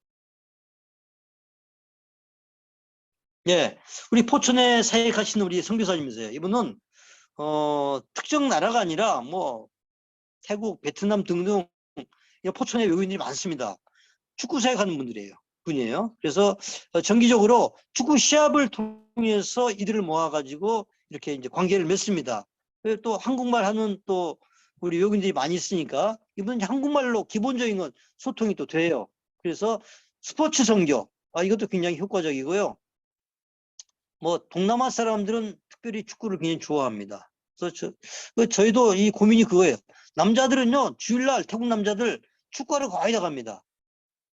예, 우리 포천에 사역하시는 우리 선교사님이세요. 이분은 특정 나라가 아니라 뭐 태국, 베트남 등등 포천에 외국인들이 많습니다. 축구 사역하는 분들이에요. 분이에요. 그래서 정기적으로 축구 시합을 통해서 이들을 모아가지고 이렇게 이제 관계를 맺습니다. 그리고 또 한국말 하는 또 우리 외국인들이 많이 있으니까 이분은 한국말로 기본적인 건 소통이 또 돼요. 그래서 스포츠 선교, 이것도 굉장히 효과적이고요. 뭐 동남아 사람들은 특별히 축구를 굉장히 좋아합니다. 그래서 저희도 이 고민이 그거예요. 남자들은요, 주일날 태국 남자들 축구하러 거의 다 갑니다.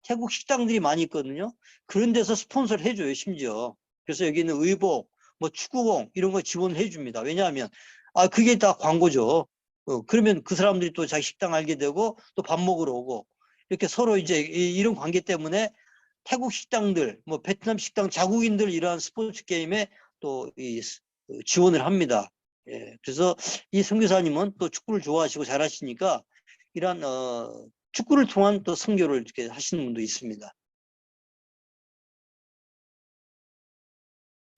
태국 식당들이 많이 있거든요. 그런 데서 스폰서를 해줘요, 심지어. 그래서 여기는 의복, 뭐 축구공 이런 거 지원해 줍니다. 왜냐하면 그게 다 광고죠. 그러면 그 사람들이 또 자기 식당 알게 되고 또 밥 먹으러 오고 이렇게 서로 이제 이런 관계 때문에 태국 식당들, 뭐 베트남 식당, 자국인들 이러한 스포츠 게임에 또 지원을 합니다. 예, 그래서 이 선교사님은 또 축구를 좋아하시고 잘하시니까 이러한 축구를 통한 또 선교를 이렇게 하시는 분도 있습니다.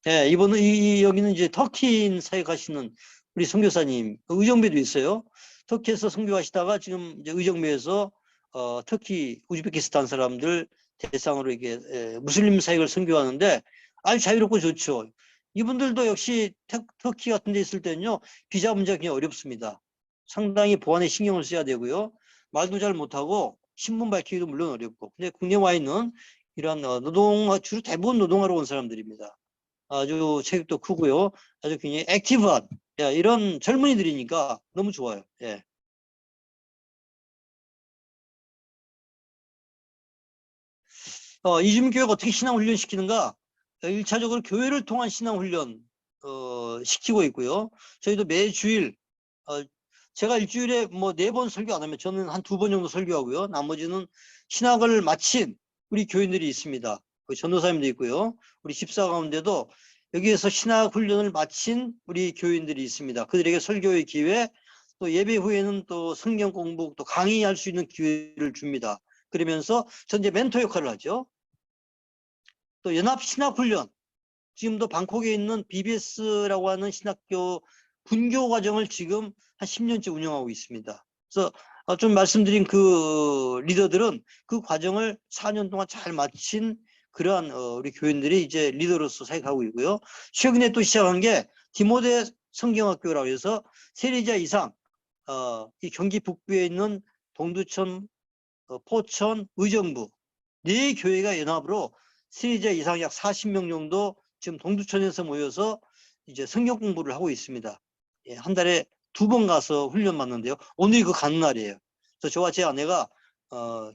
예, 이번은 여기는 이제 터키인 사역하시는 우리 선교사님 의정부에도 있어요. 터키에서 선교하시다가 지금 이제 의정부에서 터키, 우즈베키스탄 사람들 대상으로 이게 무슬림 사역을 선교하는데 아주 자유롭고 좋죠. 이분들도 역시 터키 같은 데 있을 때는요, 비자 문제가 굉장히 어렵습니다. 상당히 보안에 신경을 써야 되고요. 말도 잘 못하고 신분 밝히기도 물론 어렵고. 근데 국내 와 있는 이런 주로 대부분 노동하러 온 사람들입니다. 아주 체격도 크고요. 아주 굉장히 액티브한 이런 젊은이들이니까 너무 좋아요. 예. 이주민교회가 어떻게 신앙훈련 시키는가? 1차적으로 교회를 통한 신앙훈련 시키고 있고요. 저희도 매주일 제가 일주일에 뭐 4번 설교 안 하면 저는 한 2번 정도 설교하고요. 나머지는 신학을 마친 우리 교인들이 있습니다. 전도사님도 있고요. 우리 집사 가운데도 여기에서 신학 훈련을 마친 우리 교인들이 있습니다. 그들에게 설교의 기회, 또 예배 후에는 또 성경 공부, 또 강의할 수 있는 기회를 줍니다. 그러면서 전 이제 멘토 역할을 하죠. 또 연합 신학 훈련, 지금도 방콕에 있는 BBS라고 하는 신학교 분교 과정을 지금 한 10년째 운영하고 있습니다. 그래서 좀 말씀드린 그 리더들은 그 과정을 4년 동안 잘 마친 그러한 우리 교인들이 이제 리더로서 사역하고 있고요. 최근에 또 시작한 게 디모데 성경학교라고 해서 세례자 이상 이 경기 북부에 있는 동두천, 포천, 의정부 4교회가 연합으로 세례자 이상 약 40명 정도 지금 동두천에서 모여서 이제 성경 공부를 하고 있습니다. 예, 한 달에 2번 가서 훈련 받는데요. 오늘이 그 가는 날이에요. 그래서 저와 제 아내가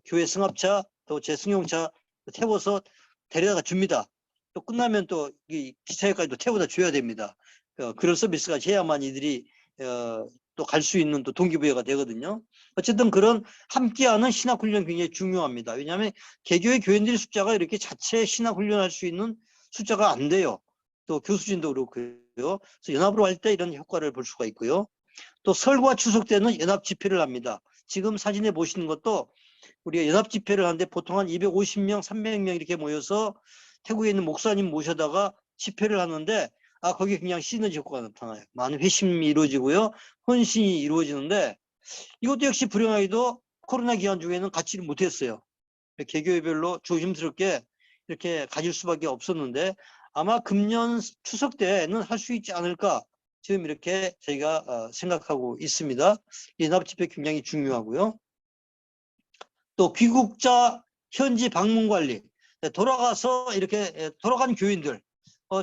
교회 승합차 또 제 승용차 태워서 데려다가 줍니다. 또 끝나면 또 이 기차역까지 또 태워다 줘야 됩니다. 그런 서비스가 해야만 이들이 또 갈 수 있는 또 동기부여가 되거든요. 어쨌든 그런 함께하는 신학훈련 굉장히 중요합니다. 왜냐하면 개교의 교인들의 숫자가 이렇게 자체 신학훈련할 수 있는 숫자가 안 돼요. 또 교수진도 그렇고요. 그래서 연합으로 할 때 이런 효과를 볼 수가 있고요. 또 설과 추석 때는 연합 집회를 합니다. 지금 사진에 보시는 것도 우리가 연합 집회를 하는데 보통 한 250명, 300명 이렇게 모여서 태국에 있는 목사님 모셔다가 집회를 하는데 거기에 그냥 시너지 효과가 나타나요. 많은 회심이 이루어지고요. 헌신이 이루어지는데 이것도 역시 불행하게도 코로나 기간 중에는 갖지를 못했어요. 개교회별로 조심스럽게 이렇게 가질 수밖에 없었는데 아마 금년 추석 때는 할 수 있지 않을까 지금 이렇게 저희가 생각하고 있습니다. 연합 집회 굉장히 중요하고요. 또 귀국자 현지 방문 관리, 돌아가서 이렇게 돌아간 교인들,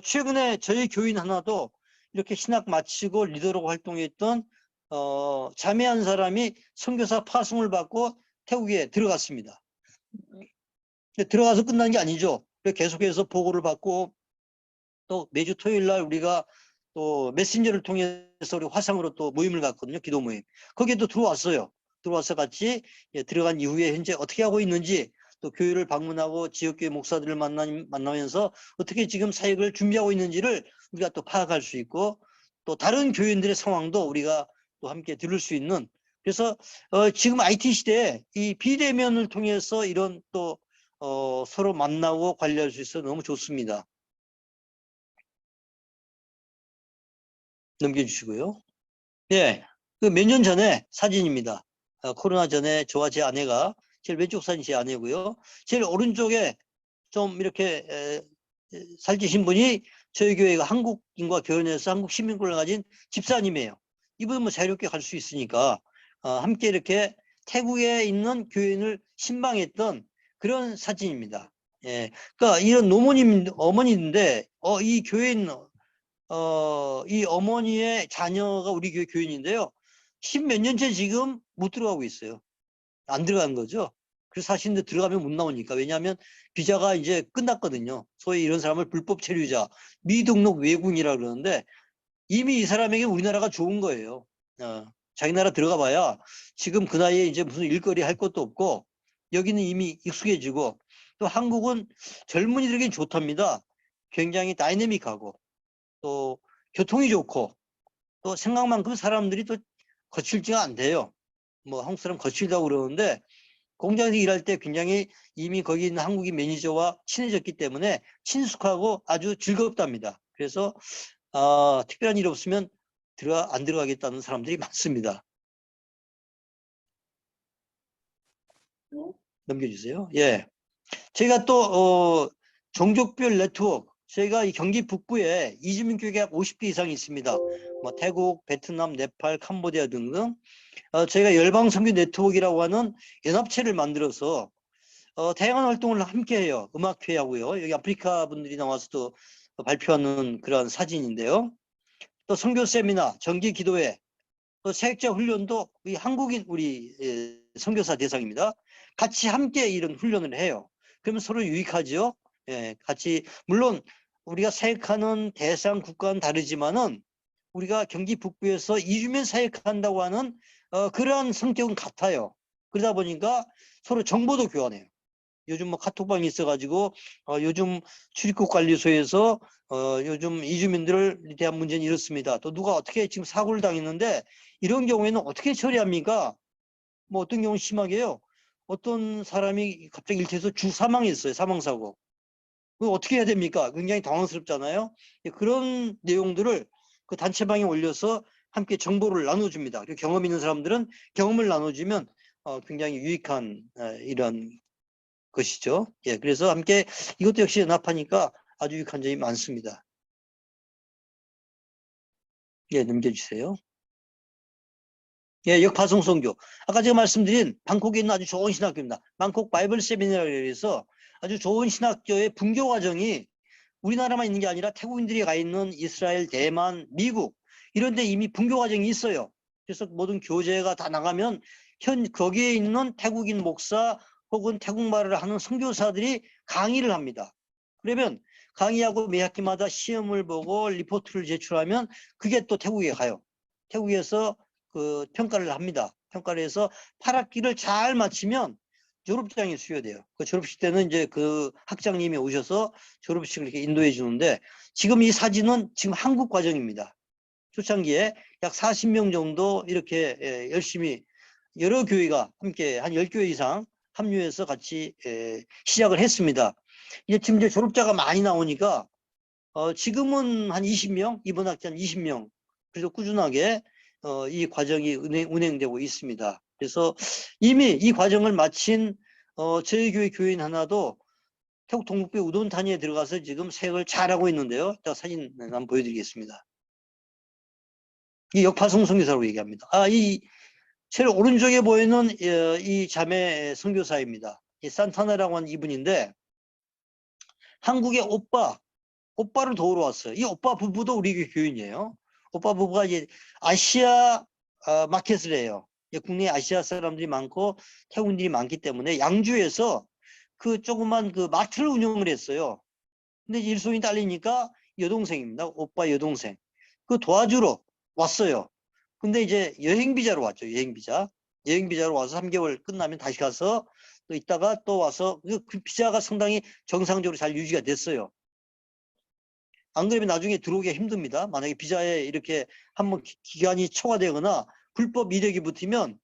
최근에 저희 교인 하나도 이렇게 신학 마치고 리더로 활동했던 자매 한 사람이 선교사 파송을 받고 태국에 들어갔습니다. 들어가서 끝난 게 아니죠. 계속해서 보고를 받고 또 매주 토요일 날 우리가 또 메신저를 통해서 우리 화상으로 또 모임을 갖거든요. 기도 모임. 거기에도 들어왔어요. 들어와서 같이 들어간 이후에 현재 어떻게 하고 있는지 또 교회를 방문하고 지역교회 목사들을 만나면서 어떻게 지금 사역을 준비하고 있는지를 우리가 또 파악할 수 있고 또 다른 교인들의 상황도 우리가 또 함께 들을 수 있는 그래서 지금 IT 시대에 이 비대면을 통해서 이런 또 서로 만나고 관리할 수 있어서 너무 좋습니다. 넘겨주시고요. 예, 그 몇 년 전에 사진입니다. 코로나 전에 저와 제 아내가 제일 왼쪽 사진이 제 아내고요. 제일 오른쪽에 좀 이렇게 살찌신 분이 저희 교회가 한국인과 결혼해서 한국 시민권을 가진 집사님이에요. 이분은 뭐 자유롭게 갈 수 있으니까 함께 이렇게 태국에 있는 교인을 신방했던 그런 사진입니다. 예, 그러니까 이런 노모님 어머니인데 이 교인 이 어머니의 자녀가 우리 교회 교인인데요. 10몇 년째 지금 못 들어가고 있어요. 안 들어간 거죠. 그래서 사실은 들어가면 못 나오니까. 왜냐하면 비자가 이제 끝났거든요. 소위 이런 사람을 불법 체류자, 미등록 외국인이라 그러는데 이미 이 사람에게 우리나라가 좋은 거예요. 자기 나라 들어가 봐야 지금 그 나이에 이제 무슨 일거리 할 것도 없고 여기는 이미 익숙해지고 또 한국은 젊은이들에게 좋답니다. 굉장히 다이내믹하고 또 교통이 좋고 또 생각만큼 사람들이 또 거칠지가 않대요. 뭐 한국 사람 거칠다고 그러는데 공장에서 일할 때 굉장히 이미 거기 있는 한국인 매니저와 친해졌기 때문에 친숙하고 아주 즐겁답니다. 그래서 특별한 일 없으면 안 들어가겠다는 사람들이 많습니다. 넘겨주세요. 예. 저희가 또 종족별 네트워크, 저희가 이 경기 북부에 이주민 교회가 50개 이상이 있습니다. 뭐 태국, 베트남, 네팔, 캄보디아 등등. 저희가 열방선교 네트워크라고 하는 연합체를 만들어서 다양한 활동을 함께 해요. 음악회 하고요. 여기 아프리카 분들이 나와서 또 발표하는 그런 사진인데요. 또 선교 세미나, 정기 기도회, 또 사역자 훈련도 이 한국인 우리 선교사 대상입니다. 같이 함께 이런 훈련을 해요. 그러면 서로 유익하죠. 예, 같이 물론 우리가 사역하는 대상 국가는 다르지만은 우리가 경기 북부에서 이주민 사역한다고 하는 그러한 성격은 같아요. 그러다 보니까 서로 정보도 교환해요. 요즘 뭐 카톡방이 있어가지고 요즘 출입국 관리소에서 요즘 이주민들에 대한 문제는 이렇습니다. 또 누가 어떻게 지금 사고를 당했는데 이런 경우에는 어떻게 처리합니까? 뭐 어떤 경우 심하게요. 어떤 사람이 갑자기 일터에서 사망했어요. 사망사고. 그거 어떻게 해야 됩니까? 굉장히 당황스럽잖아요. 그런 내용들을 그 단체방에 올려서 함께 정보를 나눠줍니다. 그리고 경험 있는 사람들은 경험을 나눠주면 굉장히 유익한 이런 것이죠. 예, 그래서 함께 이것도 역시 연합하니까 아주 유익한 점이 많습니다. 예, 넘겨주세요. 예, 역파송 선교. 아까 제가 말씀드린 방콕에 있는 아주 좋은 신학교입니다. 방콕 바이블 세미나를 위해서 아주 좋은 신학교의 분교 과정이 우리나라만 있는 게 아니라 태국인들이 가 있는 이스라엘, 대만, 미국 이런 데 이미 분교 과정이 있어요. 그래서 모든 교재가 다 나가면 거기에 있는 태국인 목사 혹은 태국말을 하는 선교사들이 강의를 합니다. 그러면 강의하고 매 학기마다 시험을 보고 리포트를 제출하면 그게 또 태국에 가요. 태국에서 그 평가를 합니다. 평가를 해서 8학기를 잘 마치면 졸업장이 수여돼요. 그 졸업식 때는 이제 그 학장님이 오셔서 졸업식을 이렇게 인도해 주는데 지금 이 사진은 지금 한국 과정입니다. 초창기에 약 40명 정도 이렇게 열심히 여러 교회가 함께 한 10교회 이상 합류해서 같이 시작을 했습니다. 지금 이제 졸업자가 많이 나오니까 지금은 한 20명, 이번 학기 한 20명. 그래서 꾸준하게 이 과정이 운행되고 있습니다. 그래서 이미 이 과정을 마친 저희 교회 교인 하나도 태국 동북부 우돈타니에 들어가서 지금 사역을 잘하고 있는데요. 이따 사진 한번 보여드리겠습니다. 이 역파송 선교사라고 얘기합니다. 이 제일 오른쪽에 보이는 이 자매 선교사입니다. 이 산타나라고 하는 이분인데 한국의 오빠를 도우러 왔어요. 이 오빠 부부도 우리 교인이에요. 오빠 부부가 이제 아시아 마켓을 해요. 국내 아시아 사람들이 많고 태국인들이 많기 때문에 양주에서 그 조그만 그 마트를 운영을 했어요. 근데 일손이 딸리니까 여동생입니다. 오빠 여동생. 그 도와주러 왔어요. 근데 이제 여행비자로 왔죠. 여행비자로 와서 3개월 끝나면 다시 가서 또 있다가 또 와서 그 비자가 상당히 정상적으로 잘 유지가 됐어요. 안 그러면 나중에 들어오기가 힘듭니다. 만약에 비자에 이렇게 한번 기간이 초과되거나 불법 이력이 붙으면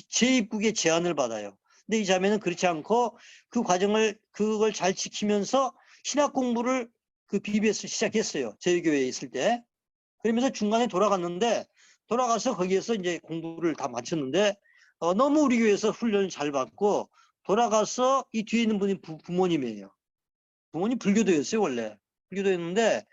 재입국의 제한을 받아요. 근데 이 자매는 그렇지 않고 그 과정을 그걸 잘 지키면서 신학 공부를 그 BBS를 시작했어요. 저희 교회에 있을 때. 그러면서 중간에 돌아가서 거기에서 이제 공부를 다 마쳤는데 너무 우리 교회에서 훈련을 잘 받고 돌아가서 이 뒤에 있는 분이 부모님이에요. 부모님 불교도였어요, 원래. 불교도였는데,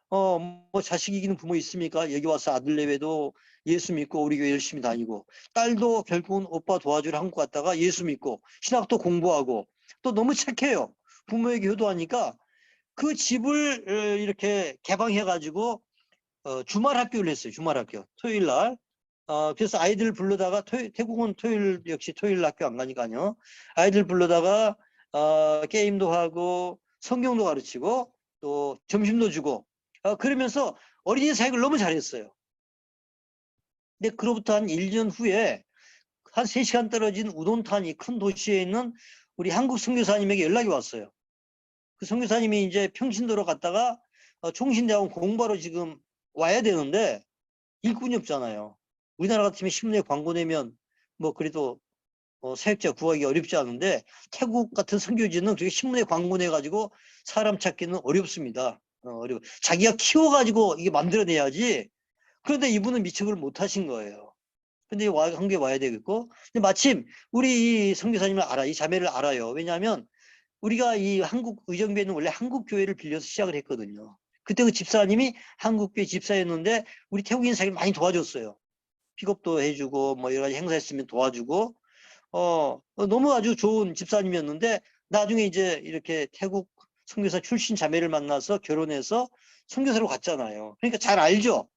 뭐 자식 이기는 부모 있습니까? 여기 와서 아들 내외도 예수 믿고 우리 교회 열심히 다니고, 딸도 결국은 오빠 도와주러 한국 갔다가 예수 믿고, 신학도 공부하고, 또 너무 착해요. 부모에게 효도하니까 그 집을 이렇게 개방해가지고, 주말 학교를 했어요. 주말 학교. 토요일 날. 그래서 아이들 불러다가 태국은 토요일 역시 토요일 학교 안 가니까요. 아이들 불러다가 게임도 하고 성경도 가르치고 또 점심도 주고 그러면서 어린이 사역을 너무 잘했어요. 근데 그로부터 한 1년 후에 한 3시간 떨어진 우돈탄이 큰 도시에 있는 우리 한국 선교사님에게 연락이 왔어요. 그 선교사님이 이제 평신도로 갔다가 총신대학원 공부하러 지금 와야 되는데 일꾼이 없잖아요. 우리나라 같으면 신문에 광고 내면 뭐 그래도 사역자 구하기 어렵지 않은데 태국 같은 선교지는 그렇게 신문에 광고 내가지고 사람 찾기는 어렵습니다. 어려워. 자기가 키워가지고 이게 만들어내야지. 그런데 이분은 미처을 못하신 거예요. 근데 한국에 와야 되겠고. 근데 마침 우리 이 선교사님을 알아, 이 자매를 알아요. 왜냐하면 우리가 이 한국 의정부에는 원래 한국 교회를 빌려서 시작을 했거든요. 그때 그 집사님이 한국교회 집사였는데 우리 태국인 사역을 많이 도와줬어요. 픽업도 해주고 뭐 여러 가지 행사 있으면 도와주고 너무 아주 좋은 집사님이었는데 나중에 이제 이렇게 태국 선교사 출신 자매를 만나서 결혼해서 선교사로 갔잖아요. 그러니까 잘 알죠.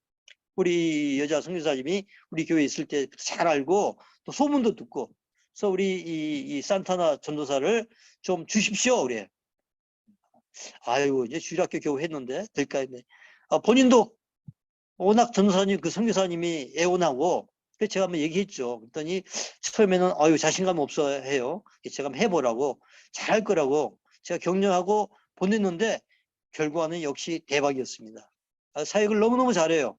우리 여자 선교사님이 우리 교회에 있을 때 잘 알고 또 소문도 듣고 그래서 우리 이 산타나 전도사를 좀 주십시오 그래. 아유 이제 주일학교 겨우 했는데 될까 했네. 본인도 워낙 전도사님 그 선교사님이 애원하고 그래서 제가 한번 얘기했죠. 그랬더니 처음에는 아유 자신감 없어 해요. 제가 한번 해보라고 잘할 거라고 제가 격려하고 보냈는데 결과는 역시 대박이었습니다. 사역을 너무너무 잘해요.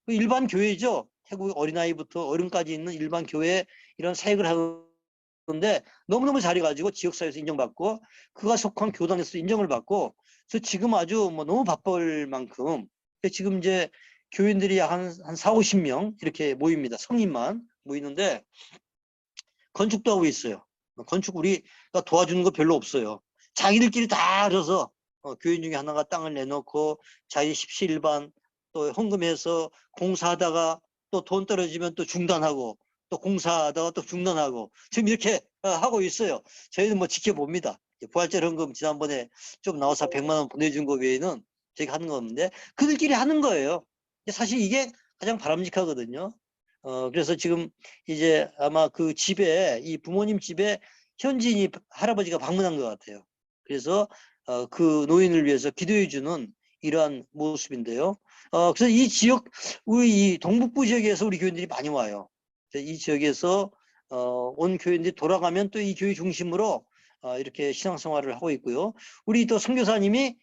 일반 교회죠. 태국 어린아이부터 어른까지 있는 일반 교회에 이런 사역을 하는데 너무너무 잘해가지고 지역사회에서 인정받고 그가 속한 교단에서 인정을 받고 그래서 지금 아주 뭐 너무 바쁠 만큼 지금 이제 교인들이 한 4, 50명 이렇게 모입니다. 성인만 모이는데 건축도 하고 있어요. 건축 우리가 도와주는 거 별로 없어요. 자기들끼리 다 알아서 교인 중에 하나가 땅을 내놓고 자기 십시일반 또 헌금해서 공사하다가 또 돈 떨어지면 또 중단하고 또 공사하다가 또 중단하고 지금 이렇게 하고 있어요. 저희는 뭐 지켜봅니다. 부활절 헌금 지난번에 좀 나와서 100만 원 보내준 거 외에는 저희가 하는 거 없는데 그들끼리 하는 거예요. 사실 이게 가장 바람직하거든요. 그래서 지금 이제 아마 그 집에 이 부모님 집에 현지인이 할아버지가 방문한 것 같아요. 그래서 그 노인을 위해서 기도해 주는 이러한 모습인데요. 그래서 이 지역 우리 이 동북부 지역에서 우리 교인들이 많이 와요. 이 지역에서 온 교인들이 돌아가면 또 이 교회 중심으로 이렇게 신앙생활을 하고 있고요. 우리 또 선교사님이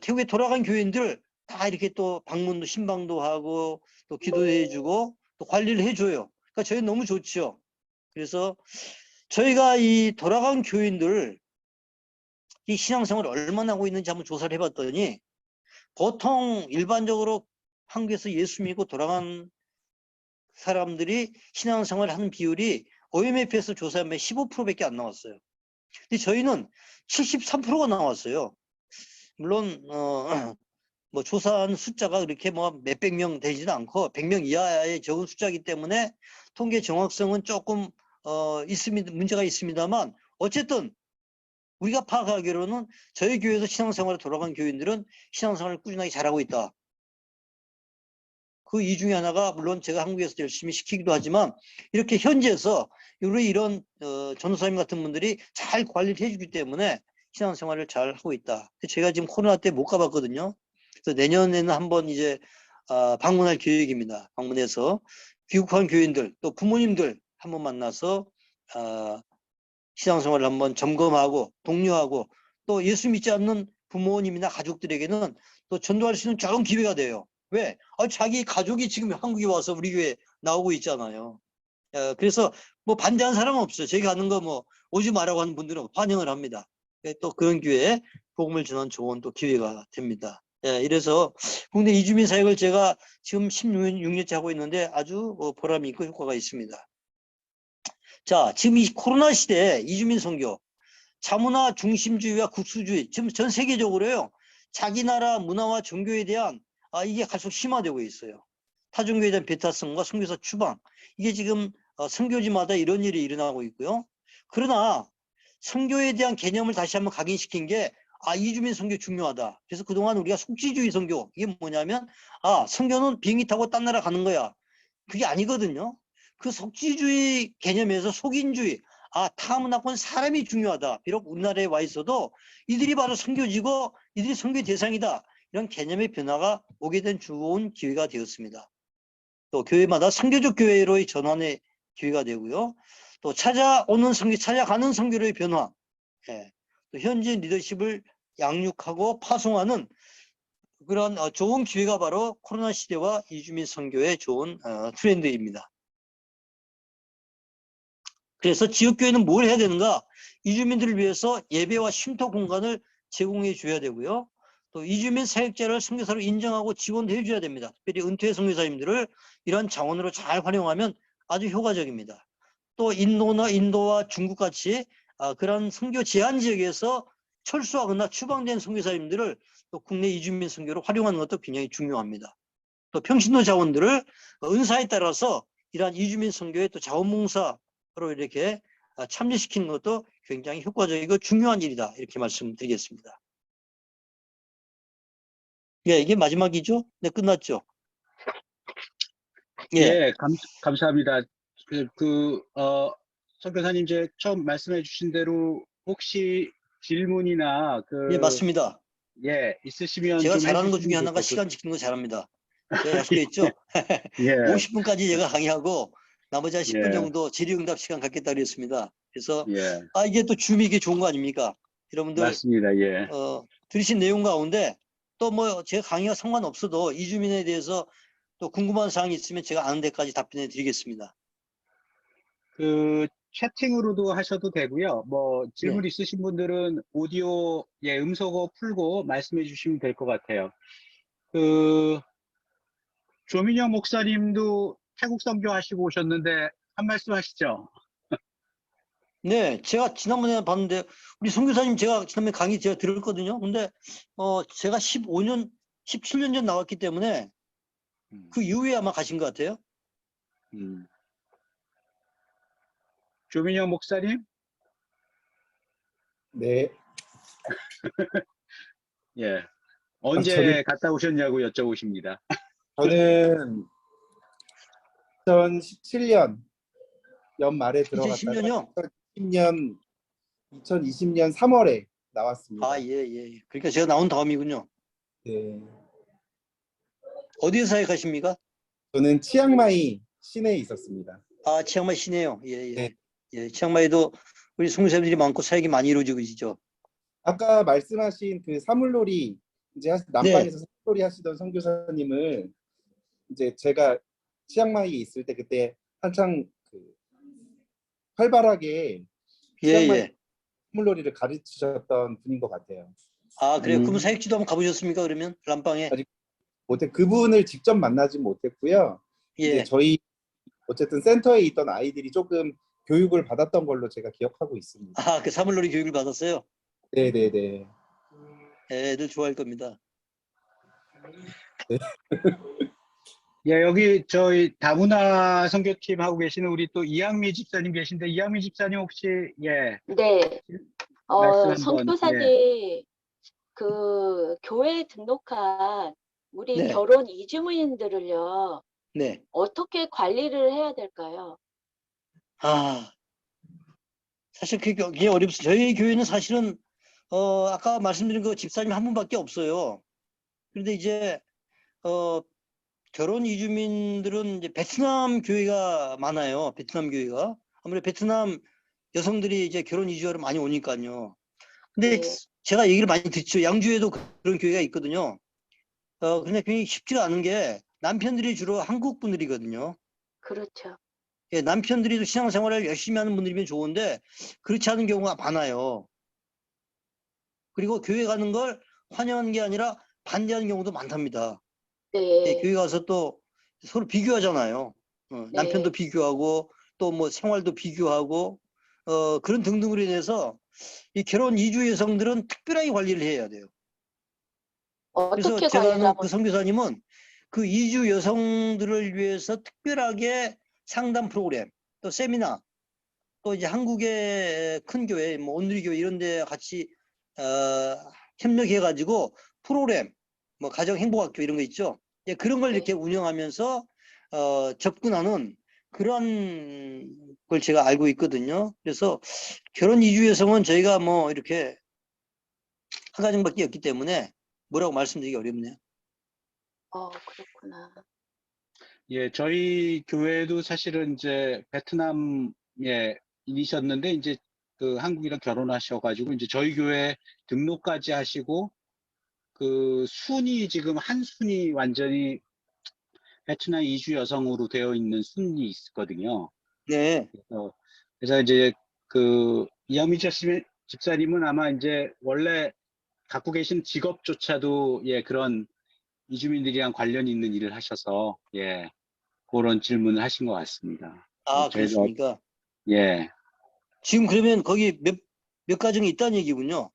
태국에 돌아간 교인들 다 이렇게 또 방문도 신방도 하고 또 기도해주고 또 관리를 해줘요. 그러니까 저희 너무 좋죠. 그래서 저희가 이 돌아간 교인들 이 신앙생활을 얼마나 하고 있는지 한번 조사를 해봤더니 보통 일반적으로 한국에서 예수 믿고 돌아간 사람들이 신앙생활을 하는 비율이 OMF에서 조사하면 15%밖에 안 나왔어요. 근데 저희는 73%가 나왔어요. 물론 뭐 조사한 숫자가 그렇게 뭐 몇백 명 되지도 않고 100명 이하의 적은 숫자이기 때문에 통계 정확성은 조금 문제가 있습니다만 어쨌든 우리가 파악하기로는 저희 교회에서 신앙생활에 돌아간 교인들은 신앙생활을 꾸준하게 잘하고 있다. 그 이 중에 하나가 물론 제가 한국에서 열심히 시키기도 하지만 이렇게 현지에서 우리 이런 전도사님 같은 분들이 잘 관리를 해주기 때문에 신앙생활을 잘 하고 있다. 제가 지금 코로나 때 못 가봤거든요. 그래서 내년에는 한번 이제 방문할 계획입니다. 방문해서 귀국한 교인들 또 부모님들 한번 만나서 신앙생활을 한번 점검하고 독려하고 또 예수 믿지 않는 부모님이나 가족들에게는 또 전도할 수 있는 좋은 기회가 돼요. 왜? 자기 가족이 지금 한국에 와서 우리 교회에 나오고 있잖아요. 그래서 뭐 반대하는 사람은 없어요. 저희 가는 거 뭐 오지 마라고 하는 분들은 환영을 합니다. 또 그런 기회에 복음을 전하는 좋은 또 기회가 됩니다. 이래서 국내 이주민 사역을 제가 지금 16년째 하고 있는데 아주 보람이 있고 효과가 있습니다. 자, 지금 이 코로나 시대에 이주민 선교 자문화 중심주의와 국수주의, 지금 전 세계적으로요. 자기 나라 문화와 종교에 대한 이게 갈수록 심화되고 있어요. 타종교에 대한 배타성과 선교사 추방. 이게 지금 선교지마다 이런 일이 일어나고 있고요. 그러나 선교에 대한 개념을 다시 한번 각인시킨 게 이주민 선교 중요하다. 그래서 그동안 우리가 속지주의 선교, 이게 뭐냐면 선교는 비행기 타고 딴 나라 가는 거야. 그게 아니거든요. 그 속지주의 개념에서 속인주의, 타문화권 사람이 중요하다. 비록 우리나라에 와 있어도 이들이 바로 선교지고 이들이 선교 대상이다. 이런 개념의 변화가 오게 된 좋은 기회가 되었습니다. 또 교회마다 선교적 교회로의 전환의 기회가 되고요. 또 찾아가는 선교로의 변화, 또 현지 리더십을 양육하고 파송하는 그런 좋은 기회가 바로 코로나 시대와 이주민 선교의 좋은 트렌드입니다. 그래서 지역교회는 뭘 해야 되는가? 이주민들을 위해서 예배와 쉼터 공간을 제공해 줘야 되고요. 또 이주민 사역자를 선교사로 인정하고 지원도 해줘야 됩니다. 특별히 은퇴 선교사님들을 이런 자원으로 잘 활용하면 아주 효과적입니다. 또 인도와 중국 같이 그런 선교 제한 지역에서 철수하거나 추방된 선교사님들을 또 국내 이주민 선교로 활용하는 것도 굉장히 중요합니다. 또 평신도 자원들을 은사에 따라서 이러한 이주민 선교에 또 자원봉사로 이렇게 참여시키는 것도 굉장히 효과적이고 중요한 일이다. 이렇게 말씀드리겠습니다. 이게 마지막이죠? 네, 끝났죠? 예, 감사합니다. 선교사님 이제 처음 말씀해 주신 대로 혹시 질문이나 예, 맞습니다. 있으시면 제가 좀 잘하는 것 중에 해주시면 좋을 하나가 것 같아요. 시간 지키는 거 잘합니다. 제가 약속했죠? 예, 50분까지 제가 강의하고 나머지 한 10분 예, 정도 질의응답 시간 갖겠다 그랬습니다. 그래서 예, 이게 또 줌이 이게 좋은 거 아닙니까? 여러분들 맞습니다. 예. 들으신 내용 가운데 또 뭐 제가 강의가 상관없어도 이주민에 대해서 또 궁금한 사항이 있으면 제가 아는 데까지 답변해 드리겠습니다. 채팅으로도 하셔도 되고요. 뭐 예. 질문 있으신 분들은 오디오, 음소거 풀고 말씀해 주시면 될 것 같아요. 조민영 목사님도 태국 선교 하시고 오셨는데 한 말씀 하시죠. 네, 제가 지난번에 봤는데 우리 선교사님 제가 지난번에 강의 제가 들었거든요. 근데 제가 15년, 17년 전 나왔기 때문에 그 이후에 아마 가신 것 같아요. 음. 조민영 목사님? 네. 예. 저는 언제 갔다 오셨냐고 여쭤보십니다. 저는 2017년 연말에 들어갔다가 2010년요? 2020년 3월에 나왔습니다. 예. 그러니까 제가 나온 다음이군요. 네. 어디에 사역하십니까? 저는 치앙마이 시내에 있었습니다. 치앙마이 시내요. 예. 네. 예, 치앙마이도 우리 선교사님들이 많고 사역이 많이 이루어지고 있죠. 아까 말씀하신 그 사물놀이 이제 남방에서 사물놀이 하시던 선교사님을 이제 제가 치앙마이에 있을 때 그때 한창 활발하게 치앙마이 사물놀이를 가르치셨던 분인 것 같아요. 그래요? 그러면 사역지도 한번 가보셨습니까? 그러면 람방에? 아직 그분을 직접 만나진 못했고요. 이제 저희 어쨌든 센터에 있던 아이들이 조금 교육을 받았던 걸로 제가 기억하고 있습니다. 그 사물놀이 교육을 받았어요? 네네네. 애들 좋아할 겁니다. 네. 예, 여기 저희 다문화 선교팀 하고 계시는 우리 또 이양미 집사님 계신데 이양미 집사님 혹시 네. 말씀 한번. 선교사님 그 교회에 등록한 우리 네. 결혼 이주민들을요. 네. 어떻게 관리를 해야 될까요? 사실 그게 어렵습니다. 저희 교회는 사실은 아까 말씀드린 그 집사님 한 분밖에 없어요. 그런데 이제 결혼 이주민들은 이제 베트남 교회가 많아요. 베트남 교회가. 아무래도 베트남 여성들이 이제 결혼 이주하러 많이 오니까요. 근데 제가 얘기를 많이 듣죠. 양주에도 그런 교회가 있거든요. 근데 그게 쉽지가 않은 게 남편들이 주로 한국 분들이거든요. 그렇죠. 예, 남편들이 신앙생활을 열심히 하는 분들이면 좋은데 그렇지 않은 경우가 많아요. 그리고 교회 가는 걸 환영하는 게 아니라 반대하는 경우도 많답니다. 예, 교회 가서 또 서로 비교하잖아요. 남편도 비교하고 또 뭐 생활도 비교하고 그런 등등으로 인해서 이 결혼 이주 여성들은 특별하게 관리를 해야 돼요. 그래서 어떻게 제가 관리를 아는 하고 그 선교사님은 그 이주 여성들을 위해서 특별하게 상담 프로그램, 또 세미나, 또 이제 한국의 큰 교회, 뭐 온누리교회 이런 데 같이 어, 협력해 가지고 프로그램, 뭐 가정 행복학교 이런 거 있죠. 예, 그런 걸 네. 이렇게 운영하면서 접근하는 그런 걸 제가 알고 있거든요. 그래서 결혼 이주 여성은 저희가 뭐 이렇게 한 가정밖에 없기 때문에 뭐라고 말씀드리기 어렵네요. 그렇구나. 예, 저희 교회도 사실은 이제 베트남에 이셨는데 이제 그 한국이랑 결혼하셔가지고 이제 저희 교회 등록까지 하시고 그 순이 지금 한 순이 완전히 베트남 이주 여성으로 되어 있는 순이 있거든요. 네, 그래서 이제 그 이영미 집사님은 아마 이제 원래 갖고 계신 직업조차도 예 그런 이주민들이랑 관련 있는 일을 하셔서 예 그런 질문을 하신 것 같습니다. 예, 아 저희가 그렇습니까? 예, 지금 그러면 거기 몇 가정이 있다는 얘기군요.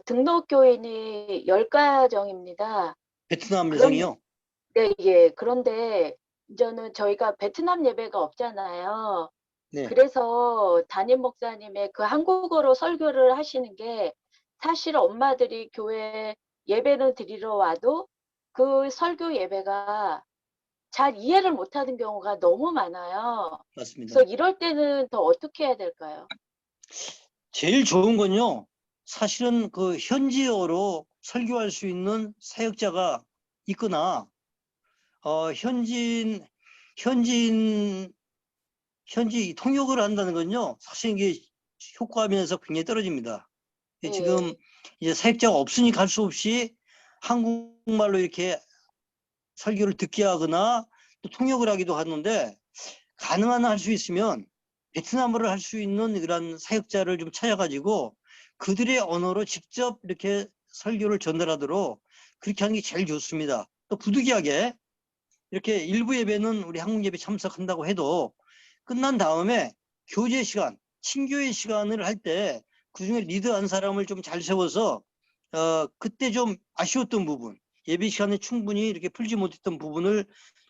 등록 교인이 10가정입니다. 베트남 그런데 여성이요. 네, 예. 그런데 이제는 저희가 베트남 예배가 없잖아요. 네, 그래서 담임 목사님의 그 한국어로 설교를 하시는 게 사실 엄마들이 교회 예배를 드리러 와도 그 설교 예배가 잘 이해를 못하는 경우가 너무 많아요. 맞습니다. 그래서 이럴 때는 더 어떻게 해야 될까요? 제일 좋은 건요. 사실은 그 현지어로 설교할 수 있는 사역자가 있거나 현지인 현지 통역을 한다는 건요. 사실 이게 효과면에서 굉장히 떨어집니다. 지금 예. 이제 사역자가 없으니 갈 수 없이 한국말로 이렇게 설교를 듣게 하거나 또 통역을 하기도 하는데 가능한 한 할 수 있으면 베트남어를 할 수 있는 그런 사역자를 좀 찾아가지고 그들의 언어로 직접 이렇게 설교를 전달하도록 그렇게 하는 게 제일 좋습니다. 또 부득이하게 이렇게 일부 예배는 우리 한국 예배 참석한다고 해도 끝난 다음에 교제 시간, 친교의 시간을 할 때 그중에 리드한 사람을 좀 잘 세워서 그때 좀 아쉬웠던 부분, 예배 시간에 충분히 이렇게 풀지 못했던 부분을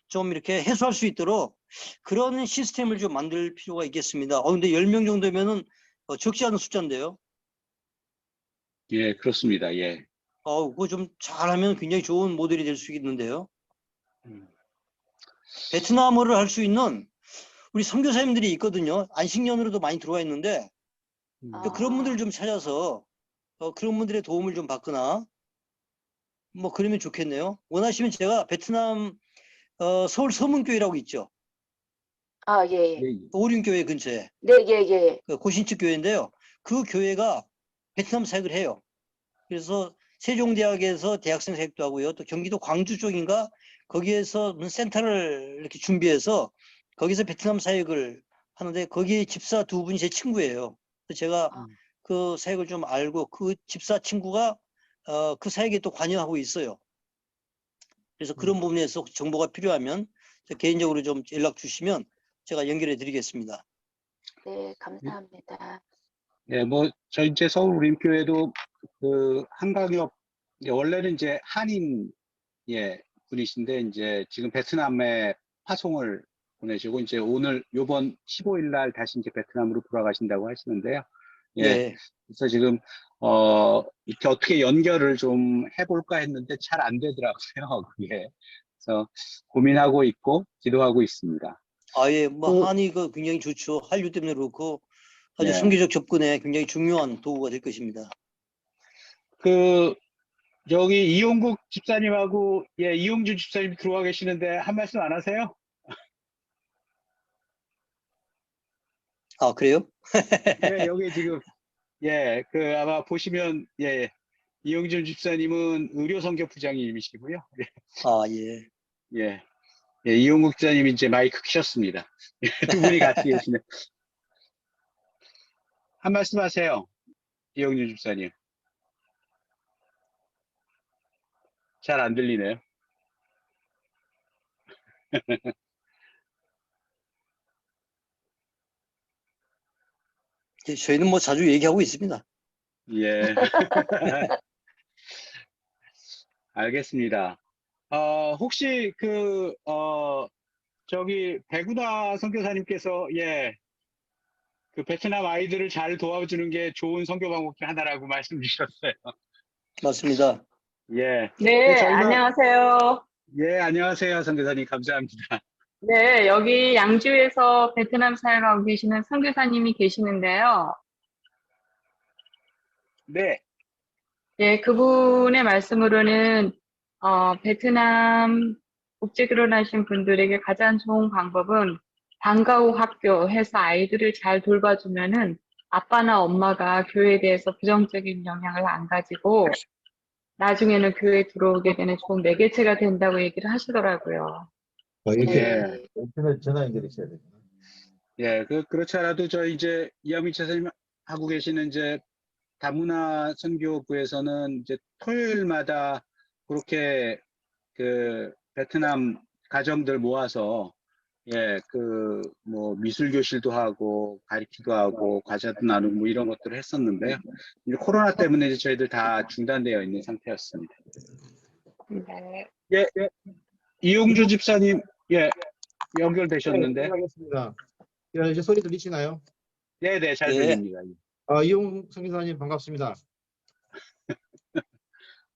좀 이렇게 해소할 수 있도록 그런 시스템을 좀 만들 필요가 있겠습니다. 근데 10명 정도면은 적지 않은 숫자인데요. 예, 그렇습니다. 예. 그거 좀 잘하면 굉장히 좋은 모델이 될 수 있는데요. 음, 베트남어를 할 수 있는 우리 선교사님들이 있거든요. 안식년으로도 많이 들어와 있는데 또 그런 아, 분들을 좀 찾아서 그런 분들의 도움을 좀 받거나 뭐 그러면 좋겠네요. 원하시면 제가 베트남 서울 서문교회라고 있죠. 예, 예. 예, 오륜교회 근처에 네, 예, 예. 그 고신축 교회인데요. 그 교회가 베트남 사역을 해요. 그래서 세종대학에서 대학생 사역도 하고요. 또 경기도 광주 쪽인가 거기에서 무슨 센터를 이렇게 준비해서 거기서 베트남 사역을 하는데 거기 집사 두 분이 제 친구예요. 그래서 제가 아, 그 사역을 좀 알고 그 집사 친구가 그 사역에 또 관여하고 있어요. 그래서 그런 부분에서 정보가 필요하면 개인적으로 좀 연락 주시면 제가 연결해 드리겠습니다. 네, 감사합니다. 예, 뭐, 저 이제 서울 우림교회도 그 한강협, 원래는 이제 한인, 예, 분이신데, 이제 지금 베트남에 파송을 보내시고, 이제 오늘, 요번 15일 날 다시 이제 베트남으로 돌아가신다고 하시는데요. 예, 네. 그래서 지금, 이렇게 어떻게 연결을 좀 해볼까 했는데 잘 안 되더라고요, 그게. 그래서 고민하고 있고, 기도하고 있습니다. 아예 뭐 또, 한이 그 굉장히 좋죠. 한류 때문에 그렇고 아주 예, 선교적 접근에 굉장히 중요한 도구가 될 것입니다. 그, 여기 이용국 집사님하고 예, 이용주 집사님 들어와 계시는데 한 말씀 안 하세요? 아, 그래요? 예, 여기 지금 예, 그 아마 보시면 예, 이용주 집사님은 의료 선교 부장님이시고요. 아, 예. 예, 예, 이용국 집사님이 이제 마이크 켜셨습니다. 두 분이 같이 계시네. 한 말씀 하세요. 이용주 집사님. 잘 안 들리네요. 저희는 뭐 자주 얘기하고 있습니다. 예. 알겠습니다. 혹시 저기 백우다 선교사님께서 그 베트남 아이들을 잘 도와주는 게 좋은 선교 방법 중 하나라고 말씀 주셨어요. 맞습니다. 예. 네, 저희가 안녕하세요. 예, 안녕하세요, 선교사님. 감사합니다. 네, 여기 양주에서 베트남 사역하고 계시는 선교사님이 계시는데요. 네. 예, 그분의 말씀으로는 베트남 국제 결혼하신 분들에게 가장 좋은 방법은 방과 후 학교 해서 아이들을 잘 돌봐주면은 아빠나 엄마가 교회에 대해서 부정적인 영향을 안 가지고 나중에는 교회에 들어오게 되는 좋은 매개체가 된다고 얘기를 하시더라고요. 예. 전화 연결했어야 되구나. 예, 그렇지 않아도 저 이제 이영민 차사님 하고 계시는 이제 다문화 선교부에서는 이제 토요일마다 그렇게 그 베트남 가정들 모아서 뭐 미술 교실도 하고 가르치기도 하고 과자도 나누고 뭐 이런 것들을 했었는데요. 이제 코로나 때문에 이제 저희들 다 중단되어 있는 상태였습니다. 네. 예, 이용주 집사님, 연결되셨는데. 하겠습니다. 이제 소리 들리시나요? 네, 잘 예. 들립니다. 이용 선교사님 반갑습니다.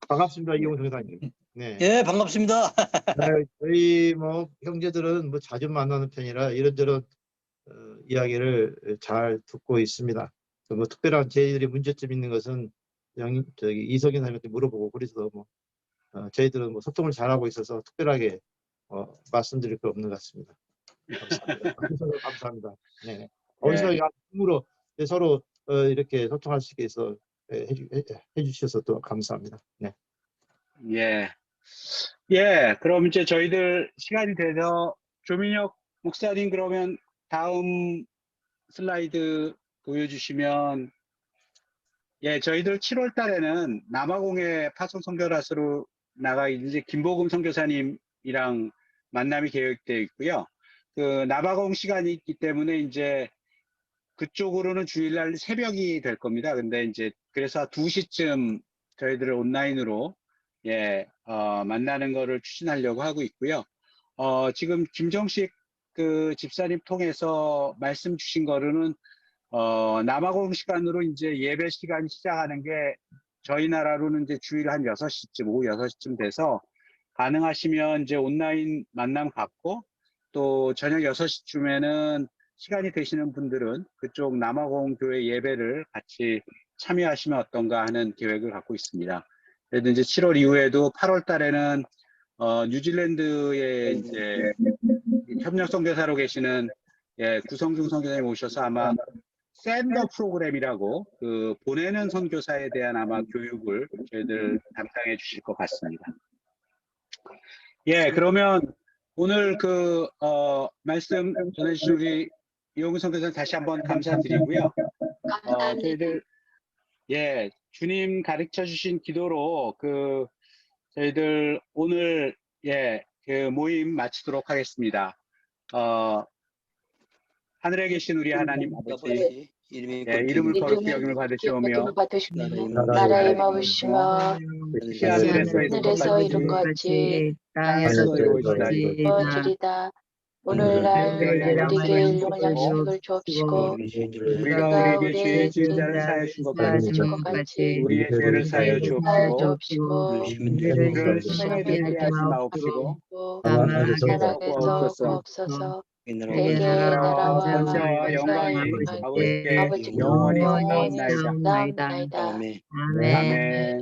반갑습니다, 이용 선교사님. 네. 예, 반갑습니다. 저희 뭐 형제들은 뭐 자주 만나는 편이라 이런저런 이야기를 잘 듣고 있습니다. 뭐 특별한 저희들이 문제점 있는 것은 저기 이석인 선생님한테 물어보고 그래서 뭐 저희들은 뭐 소통을 잘하고 있어서 특별하게 말씀드릴 거 없는 것 같습니다. 감사합니다. 감사합니다. 네. 어디서 힘으로 서로 이렇게 소통할 수 있게 해서 해주셔서 또 감사합니다. 네. 그럼 이제 저희들 시간이 돼서 조민혁 목사님 그러면 다음 슬라이드 보여주시면 저희들 7월 달에는 남아공에 파송 선교라서로 나가 이제 김보금 선교사님이랑 만남이 계획되어 있고요. 그 남아공 시간이 있기 때문에 이제 그쪽으로는 주일날 새벽이 될 겁니다. 근데 이제 그래서 2시쯤 저희들을 온라인으로 만나는 거를 추진하려고 하고 있고요. 지금 김정식 그 집사님 통해서 말씀 주신 거로는 남아공 시간으로 이제 예배 시간이 시작하는 게 저희 나라로는 이제 주일 한 6시쯤, 오후 6시쯤 돼서 가능하시면 이제 온라인 만남 갖고 또 저녁 6시쯤에는 시간이 되시는 분들은 그쪽 남아공 교회 예배를 같이 참여하시면 어떤가 하는 계획을 갖고 있습니다. 그래도 이제 7월 이후에도 8월 달에는 뉴질랜드에 이제 협력 선교사로 계시는 구성중 선교사님 오셔서 아마 샌더 프로그램이라고 그 보내는 선교사에 대한 아마 교육을 저희들 담당해 주실 것 같습니다. 그러면 오늘 그 말씀 전해주신 우리 이용근 선교사님 다시 한번 감사드리고요. 감사합니다. 저희들 주님 가르쳐 주신 기도로 그 저희들 오늘 그 모임 마치도록 하겠습니다. 하늘에 계신 우리 하나님 아버지, 이름을 거룩히 여김을 받으시오며 나라의 마으시며 하늘에서 이룬 것 같이 땅에서 이루어지리다. 오늘날 우리에게 일용할 양식을 주옵시고 우리가 우리에게 죄진 자를 사하여 준 것 같이 우리의 죄를 사하여 주옵시고 우리를 시험에 들게 하지 마옵시고 다만 사랑에서 구옵소서. 대개 나라와 영광이 아버지께 영원히 나옵나이다. 아멘. 아멘.